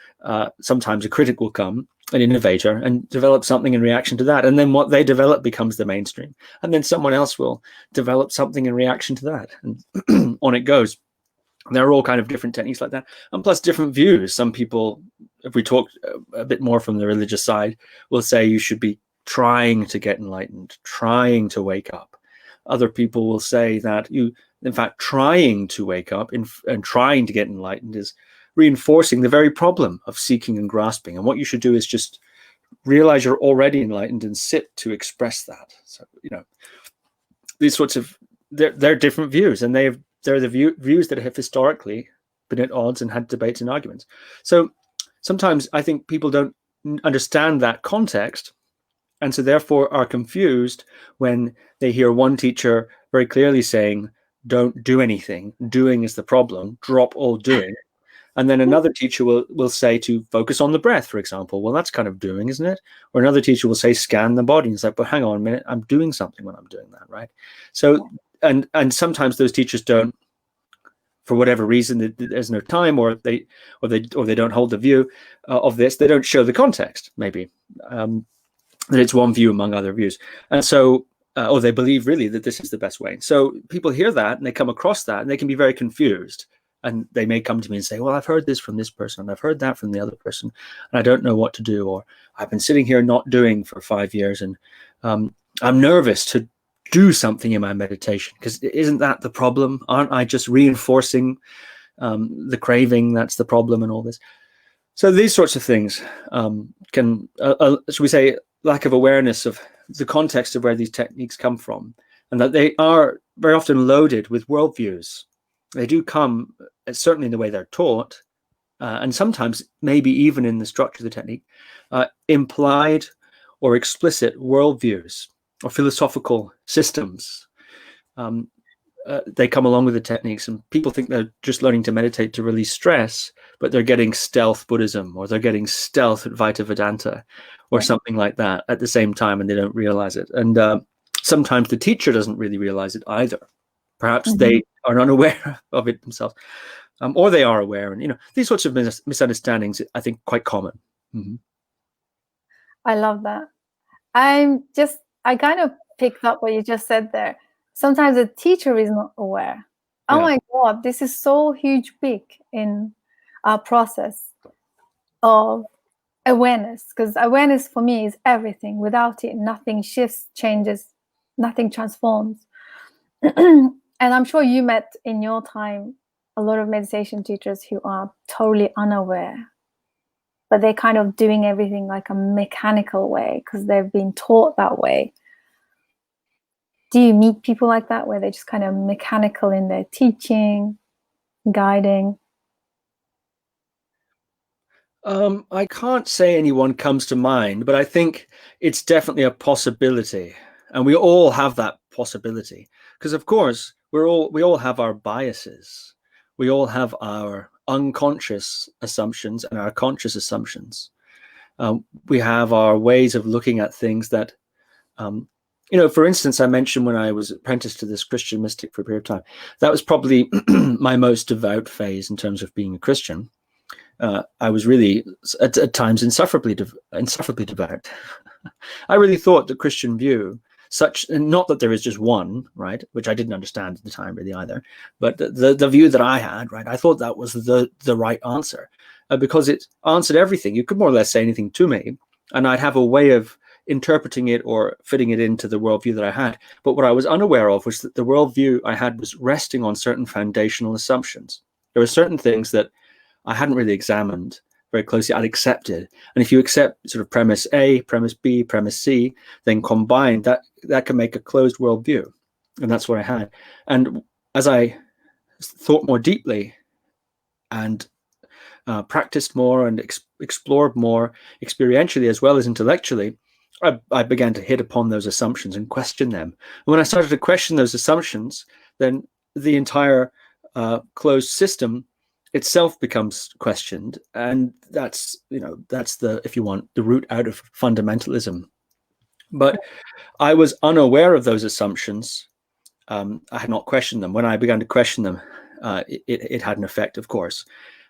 sometimes a critic will come, an innovator, and develop something in reaction to that. And then what they develop becomes the mainstream. And then someone else will develop something in reaction to that. And on it goes. There are all kind of different techniques like that. And plus different views. Some people, if we talk a bit more from the religious side, will say you should be trying to get enlightened, trying to wake up. Other people will say that you, in fact, trying to wake up and trying to get enlightened is reinforcing the very problem of seeking and grasping. And what you should do is just realize you're already enlightened and sit to express that. So, these sorts of, they're different views, and they're the views that have historically been at odds and had debates and arguments. So sometimes I think people don't understand that context, and so therefore are confused when they hear one teacher very clearly saying, don't do anything, doing is the problem, drop all doing. And then another teacher will say to focus on the breath, for example. Well, that's kind of doing, isn't it? Or another teacher will say, scan the body. And it's like, but hang on a minute, I'm doing something when I'm doing that, right? So, and sometimes those teachers don't, for whatever reason, there's no time, or they don't hold the view of this. They don't show the context, maybe, that it's one view among other views. And so, or they believe really that this is the best way. So people hear that and they come across that and they can be very confused. And they may come to me and say, well, I've heard this from this person, and I've heard that from the other person, and I don't know what to do. Or I've been sitting here not doing for 5 years, and I'm nervous to do something in my meditation, because isn't that the problem? Aren't I just reinforcing the craving? That's the problem and all this. So these sorts of things can, should we say, lack of awareness of the context of where these techniques come from, and that they are very often loaded with worldviews. They do come, certainly in the way they're taught, and sometimes maybe even in the structure of the technique, implied or explicit worldviews or philosophical systems. They come along with the techniques, and people think they're just learning to meditate to release stress, but they're getting Stealth Buddhism, or they're getting Stealth Advaita Vedanta, or something like that at the same time, and they don't realize it. And sometimes the teacher doesn't really realize it either. Perhaps they are unaware of it themselves, or they are aware. And these sorts of misunderstandings, I think, quite common. I love that. I kind of picked up what you just said there. Sometimes the teacher is not aware. Oh my God, this is so huge, big in our process of awareness, because awareness for me is everything. Without it, nothing shifts, changes, nothing transforms. And I'm sure you met in your time a lot of meditation teachers who are totally unaware, but they're kind of doing everything like a mechanical way because they've been taught that way. Do you meet people like that, where they're just kind of mechanical in their teaching, guiding? I can't say anyone comes to mind, but I think it's definitely a possibility, and we all have that possibility, because of course we all have our biases. We all have our unconscious assumptions and our conscious assumptions. We have our ways of looking at things that, for instance, I mentioned when I was apprenticed to this Christian mystic for a period of time, that was probably my most devout phase in terms of being a Christian. I was really at times insufferably devout. I really thought the Christian view, not that there is just one, right, which I didn't understand at the time really either, but the view that I had, right, I thought that was the right answer, because it answered everything. You could more or less say anything to me, and I'd have a way of interpreting it or fitting it into the worldview that I had. But what I was unaware of was that the worldview I had was resting on certain foundational assumptions. There were certain things that I hadn't really examined very closely. I'd accepted. And if you accept sort of premise A, premise B, premise C, then combined, that can make a closed worldview. And that's what I had. And as I thought more deeply and practiced more and explored more experientially as well as intellectually, I began to hit upon those assumptions and question them. And when I started to question those assumptions, then the entire closed system itself becomes questioned, and that's the, if you want, the root out of fundamentalism. But I was unaware of those assumptions. I had not questioned them. When I began to question them, it had an effect, of course.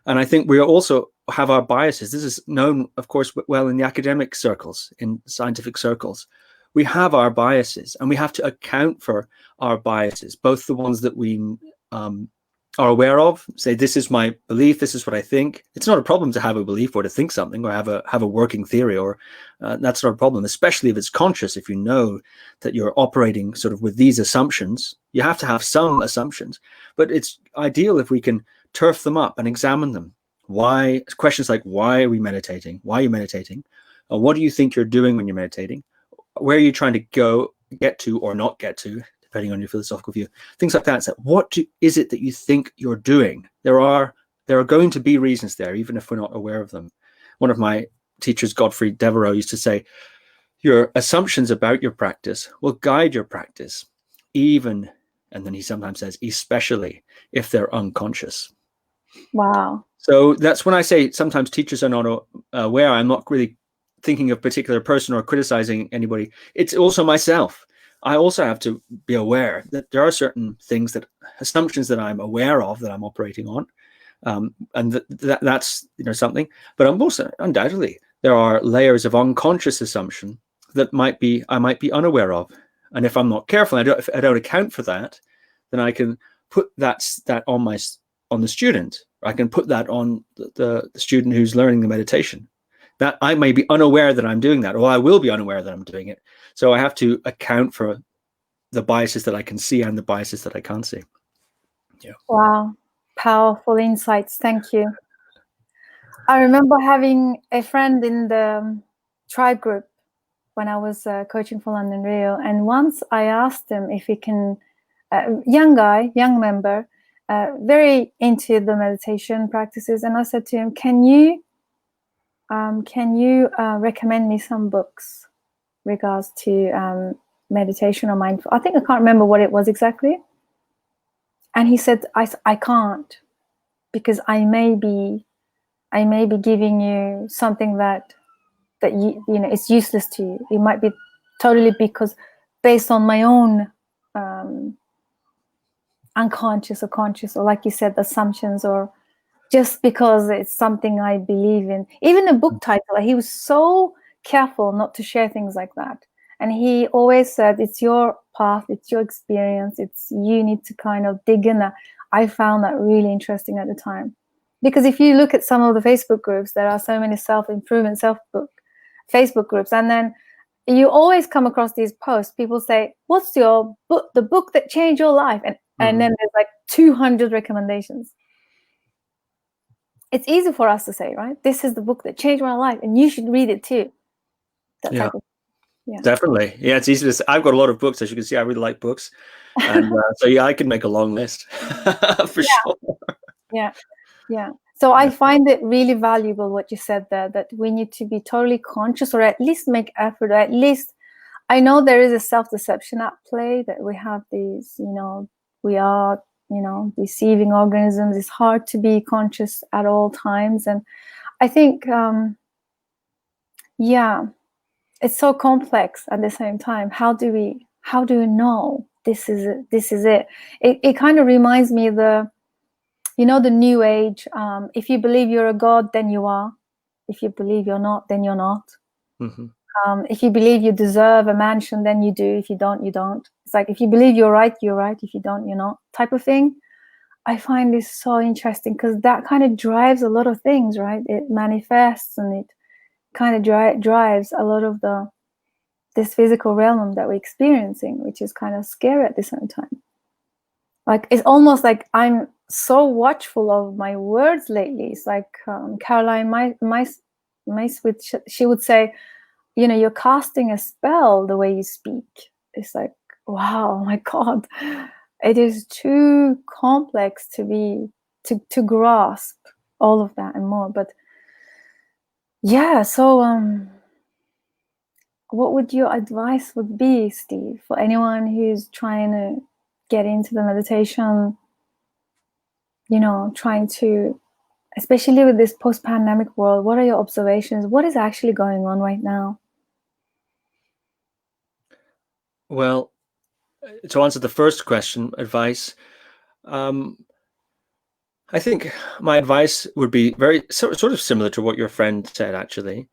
And I think we also have our biases. This is known, of course, well in the academic circles, in scientific circles. We have our biases, and we have to account for our biases, both the ones that we are aware of, say, this is my belief, this is what I think. It's not a problem to have a belief or to think something or have a working theory, or that's not a problem, especially if it's conscious. If you know that you're operating sort of with these assumptions, you have to have some assumptions, but it's ideal if we can turf them up and examine them. Why? Questions like, why are we meditating? Why are you meditating? What do you think you're doing when you're meditating? Where are you trying to get to or not get to, depending on your philosophical view? Things like that. So what is it that you think you're doing? There are going to be reasons there, even if we're not aware of them. One of my teachers, Godfrey Devereux, used to say, your assumptions about your practice will guide your practice, even, and then he sometimes says, especially if they're unconscious. Wow. So that's when I say sometimes teachers are not aware. I'm not really thinking of a particular person or criticizing anybody. It's also myself. I also have to be aware that there are certain things, assumptions that I'm aware of, that I'm operating on, and that's something. But I'm also, undoubtedly, there are layers of unconscious assumption that I might be unaware of, and if I'm not careful, if I don't account for that, then I can put that on the student. I can put that on the student who's learning the meditation. That I may be unaware that I'm doing that, or I will be unaware that I'm doing it. So I have to account for the biases that I can see and the biases that I can't see. Yeah. Wow, powerful insights. Thank you. I remember having a friend in the tribe group when I was coaching for London Rio, and once I asked him if he can, young member, very into the meditation practices, and I said to him, can you recommend me some books regards to meditation or mindful? I think I can't remember what it was exactly. And he said, I can't, because I may be giving you something that you know it's useless to you. It might be totally because based on my own unconscious or conscious, or like you said, assumptions, or just because it's something I believe in. Even the book title, he was so careful not to share things like that. And he always said, it's your path, it's your experience, you need to kind of dig in that. I found that really interesting at the time. Because if you look at some of the Facebook groups, there are so many self-improvement, self-book Facebook groups. And then you always come across these posts. People say, what's your book, the book that changed your life? And then there's like 200 recommendations. It's easy for us to say, right? This is the book that changed my life, and you should read it too. That type of, definitely. Yeah, it's easy to say. I've got a lot of books, as you can see. I really like books, and so yeah, I can make a long list for sure. Yeah. So I find it really valuable what you said there, that we need to be totally conscious, or at least make effort, or at least, I know there is a self-deception at play, that we have these, we are, deceiving organisms. It's hard to be conscious at all times. And I think, it's so complex at the same time. How do we know this is it? It kind of reminds me of the new age, if you believe you're a god, then you are. If you believe you're not, then you're not. Mm-hmm. If you believe you deserve a mansion, then you do. If you don't, you don't. It's like, if you believe you're right, you're right. If you don't, you're not, type of thing. I find this so interesting, because that kind of drives a lot of things, right? It manifests, and it kind of drives a lot of this physical realm that we're experiencing, which is kind of scary at the same time. Like, it's almost like I'm so watchful of my words lately. It's like Caroline Macewood, she would say, you're casting a spell the way you speak. It's like, wow, oh my God, it is too complex to grasp all of that and more. But yeah, so what would your advice would be, Steve, for anyone who's trying to get into the meditation, trying to, especially with this post-pandemic world? What are your observations? What is actually going on right now? Well, to answer the first question, advice, I think my advice would be very sort of similar to what your friend said, actually,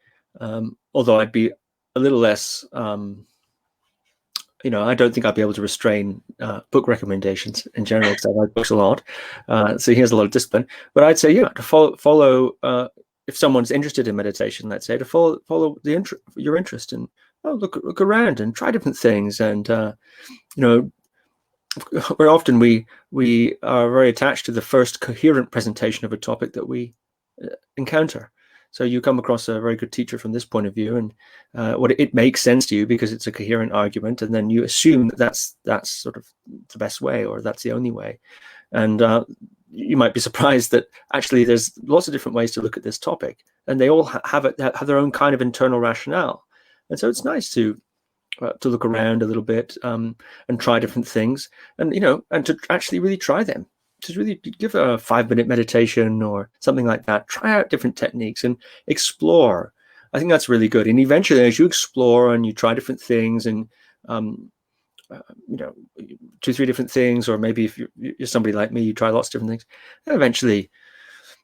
although I'd be a little less, I don't think I'd be able to restrain book recommendations in general, because I like books a lot. So he has a lot of discipline. But I'd say, to follow if someone's interested in meditation, let's say, to follow your interest, and look around and try different things. And very often we are very attached to the first coherent presentation of a topic that we encounter. So you come across a very good teacher from this point of view, and it makes sense to you because it's a coherent argument, and then you assume that's sort of the best way, or that's the only way. And you might be surprised that actually there's lots of different ways to look at this topic, and they all have their own kind of internal rationale. And so it's nice to look around a little bit and try different things, and and to actually really try them. To really give a 5-minute meditation or something like that. Try out different techniques and explore. I think that's really good. And eventually, as you explore and you try different things, and 2-3 different things, or maybe if you're somebody like me, you try lots of different things, and eventually,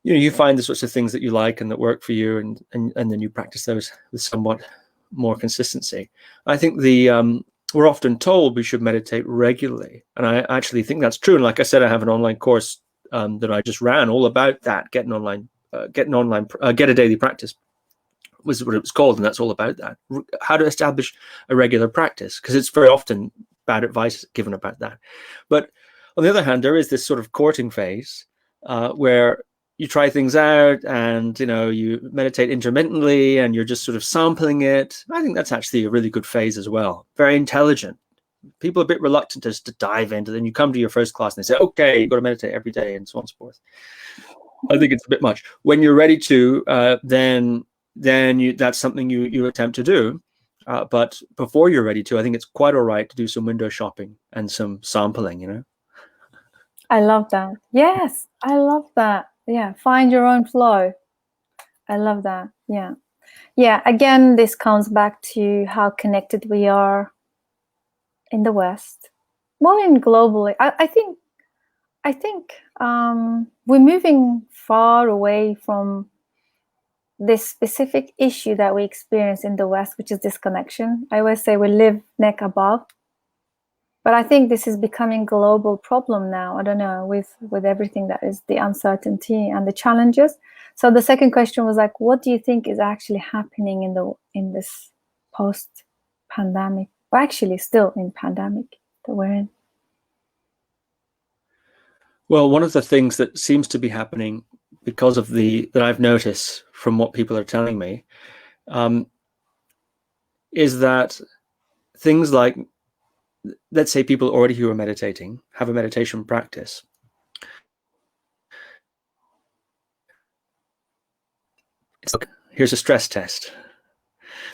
you find the sorts of things that you like and that work for you, and then you practice those with somewhat more consistency. I think we're often told we should meditate regularly, and I actually think that's true. And like I said, I have an online course that I just ran all about that. Get a daily practice was what it was called, and that's all about that. How to establish a regular practice, because it's very often bad advice given about that. But on the other hand, there is this sort of courting phase where you try things out and, you know, you meditate intermittently and you're just sort of sampling it. I think that's actually a really good phase as well. Very intelligent. People are a bit reluctant just to dive into it. Then you come to your first class and they say, okay, you've got to meditate every day and so on and so forth. I think it's a bit much. When you're ready to, then that's something you attempt to do. But before you're ready to, I think it's quite all right to do some window shopping and some sampling, you know? I love that. Yes, I love that. Yeah, find your own flow. I love that. Yeah. Yeah, again, this comes back to how connected we are in the West. Well, in globally. I think we're moving far away from this specific issue that we experience in the West, which is disconnection. I always say we live neck above. But I think this is becoming a global problem now. I don't know, with everything that is the uncertainty and the challenges. So the second question was like, what do you think is actually happening in this post-pandemic, or actually still in pandemic that we're in? Well, one of the things that seems to be happening because of that I've noticed from what people are telling me is that things like, let's say people already who are meditating have a meditation practice. It's like, here's a stress test.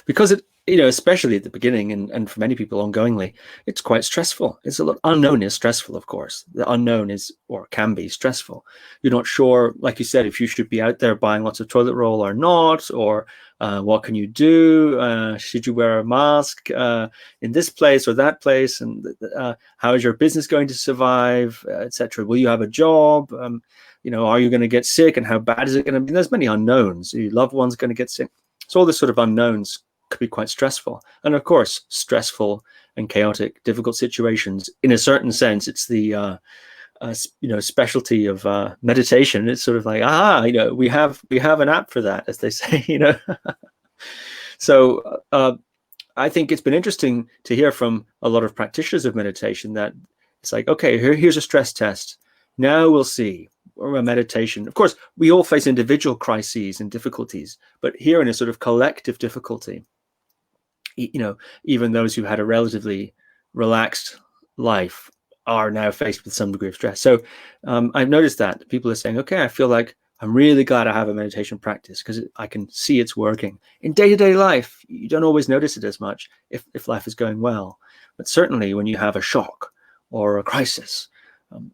Because it, you know, especially at the beginning and for many people ongoingly, it's quite stressful. It's a lot. Unknown is stressful, of course. The unknown is, or can be, stressful. You're not sure, like you said, if you should be out there buying lots of toilet roll or not, or what can you do? Should you wear a mask in this place or that place? And how is your business going to survive, etc.? Will you have a job? You know, are you going to get sick, and how bad is it going to be? There's many unknowns. Your loved one's going to get sick. So all this sort of unknowns could be quite stressful. And of course, stressful and chaotic, difficult situations, in a certain sense, it's the specialty of meditation. It's sort of like, you know, we have an app for that, as they say, you know. So I think it's been interesting to hear from a lot of practitioners of meditation that it's like, okay, here's a stress test. Now we'll see. Or a meditation. Of course, we all face individual crises and difficulties, but here in a sort of collective difficulty, you know, even those who had a relatively relaxed life are now faced with some degree of stress. So I've noticed that people are saying, okay, I feel like I'm really glad I have a meditation practice because I can see it's working. In day-to-day life, you don't always notice it as much if life is going well. But certainly when you have a shock or a crisis,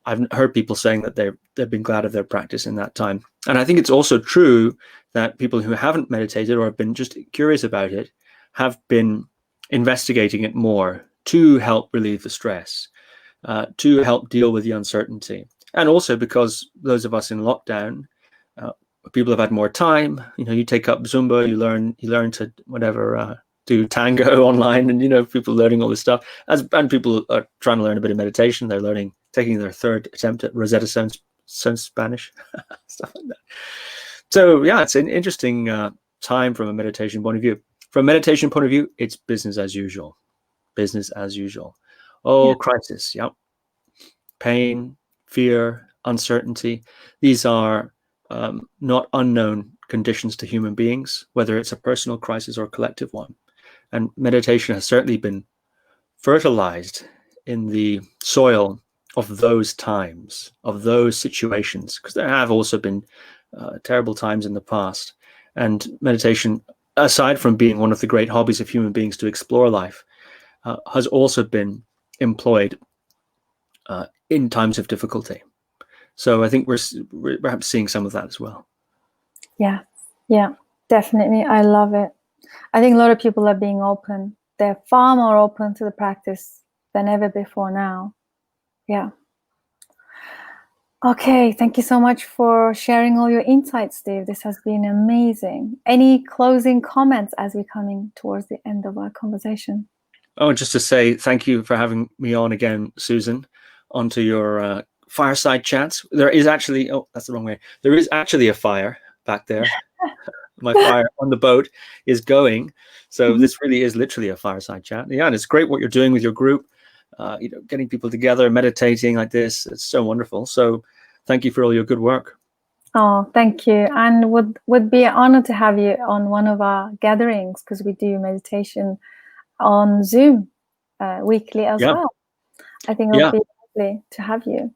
I've heard people saying that they've been glad of their practice in that time. And I think it's also true that people who haven't meditated or have been just curious about it have been investigating it more to help relieve the stress, to help deal with the uncertainty. And also because those of us in lockdown, people have had more time. You know, you take up Zumba, you learn to whatever, do tango online, and, you know, people learning all this stuff. And people are trying to learn a bit of meditation. They're taking their third attempt at Rosetta Stone Spanish, stuff like that. So yeah, it's an interesting time from a meditation point of view. From a meditation point of view, it's business as usual. Business as usual. Oh, yeah. Crisis, yeah. Pain, fear, uncertainty. These are not unknown conditions to human beings, whether it's a personal crisis or a collective one. And meditation has certainly been fertilized in the soil of those times, of those situations, because there have also been terrible times in the past. And meditation, aside from being one of the great hobbies of human beings to explore life, has also been employed in times of difficulty. So I think we're perhaps seeing some of that as well. Yeah, definitely. I love it. I think a lot of people are being open. They're far more open to the practice than ever before now. Yeah. Okay, thank you so much for sharing all your insights, Steve. This has been amazing. Any closing comments as we're coming towards the end of our conversation? Oh, just to say thank you for having me on again, Susan, onto your Fireside Chats. There is actually, that's the wrong way. There is actually a fire back there. My fire on the boat is going. So this really is literally a fireside chat. Yeah, and it's great what you're doing with your group. getting people together, meditating like this. It's so wonderful. So thank you for all your good work. Oh, thank you. And would be an honor to have you on one of our gatherings, because we do meditation on Zoom weekly as well. I think it would be lovely to have you.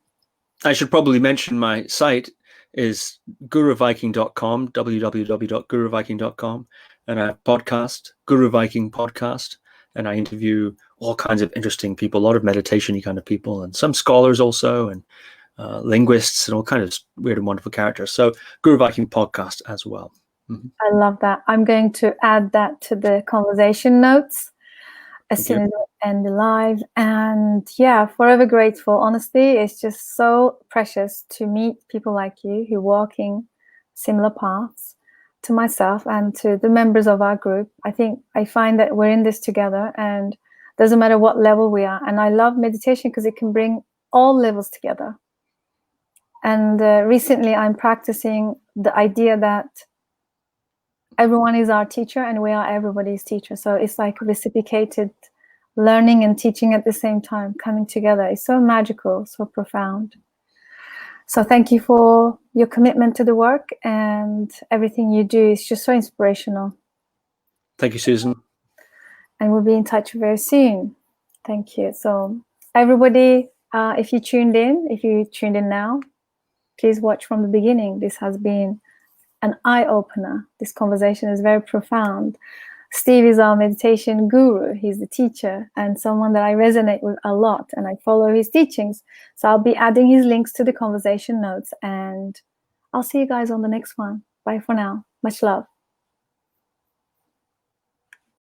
I should probably mention my site is guruviking.com, www.guruviking.com, and I have podcast, Guru Viking Podcast, and I interview all kinds of interesting people, a lot of meditation-y kind of people, and some scholars also, and linguists, and all kinds of weird and wonderful characters. So Guru Viking Podcast as well. Mm-hmm. I love that. I'm going to add that to the conversation notes as soon as I end the live. And yeah, forever grateful. Honestly, it's just so precious to meet people like you who are walking similar paths to myself and to the members of our group. I find that we're in this together, and doesn't matter what level we are. And I love meditation because it can bring all levels together. And recently I'm practicing the idea that everyone is our teacher and we are everybody's teacher. So it's like reciprocated learning and teaching at the same time, coming together. It's so magical, so profound. So thank you for your commitment to the work, and everything you do is just so inspirational. Thank you, Susan. And we'll be in touch very soon. Thank you. So everybody, if you tuned in now, please watch from the beginning. This has been an eye-opener. This conversation is very profound. Steve is our meditation guru. He's the teacher and someone that I resonate with a lot, and I follow his teachings. So I'll be adding his links to the conversation notes, and I'll see you guys on the next one. Bye for now. Much love.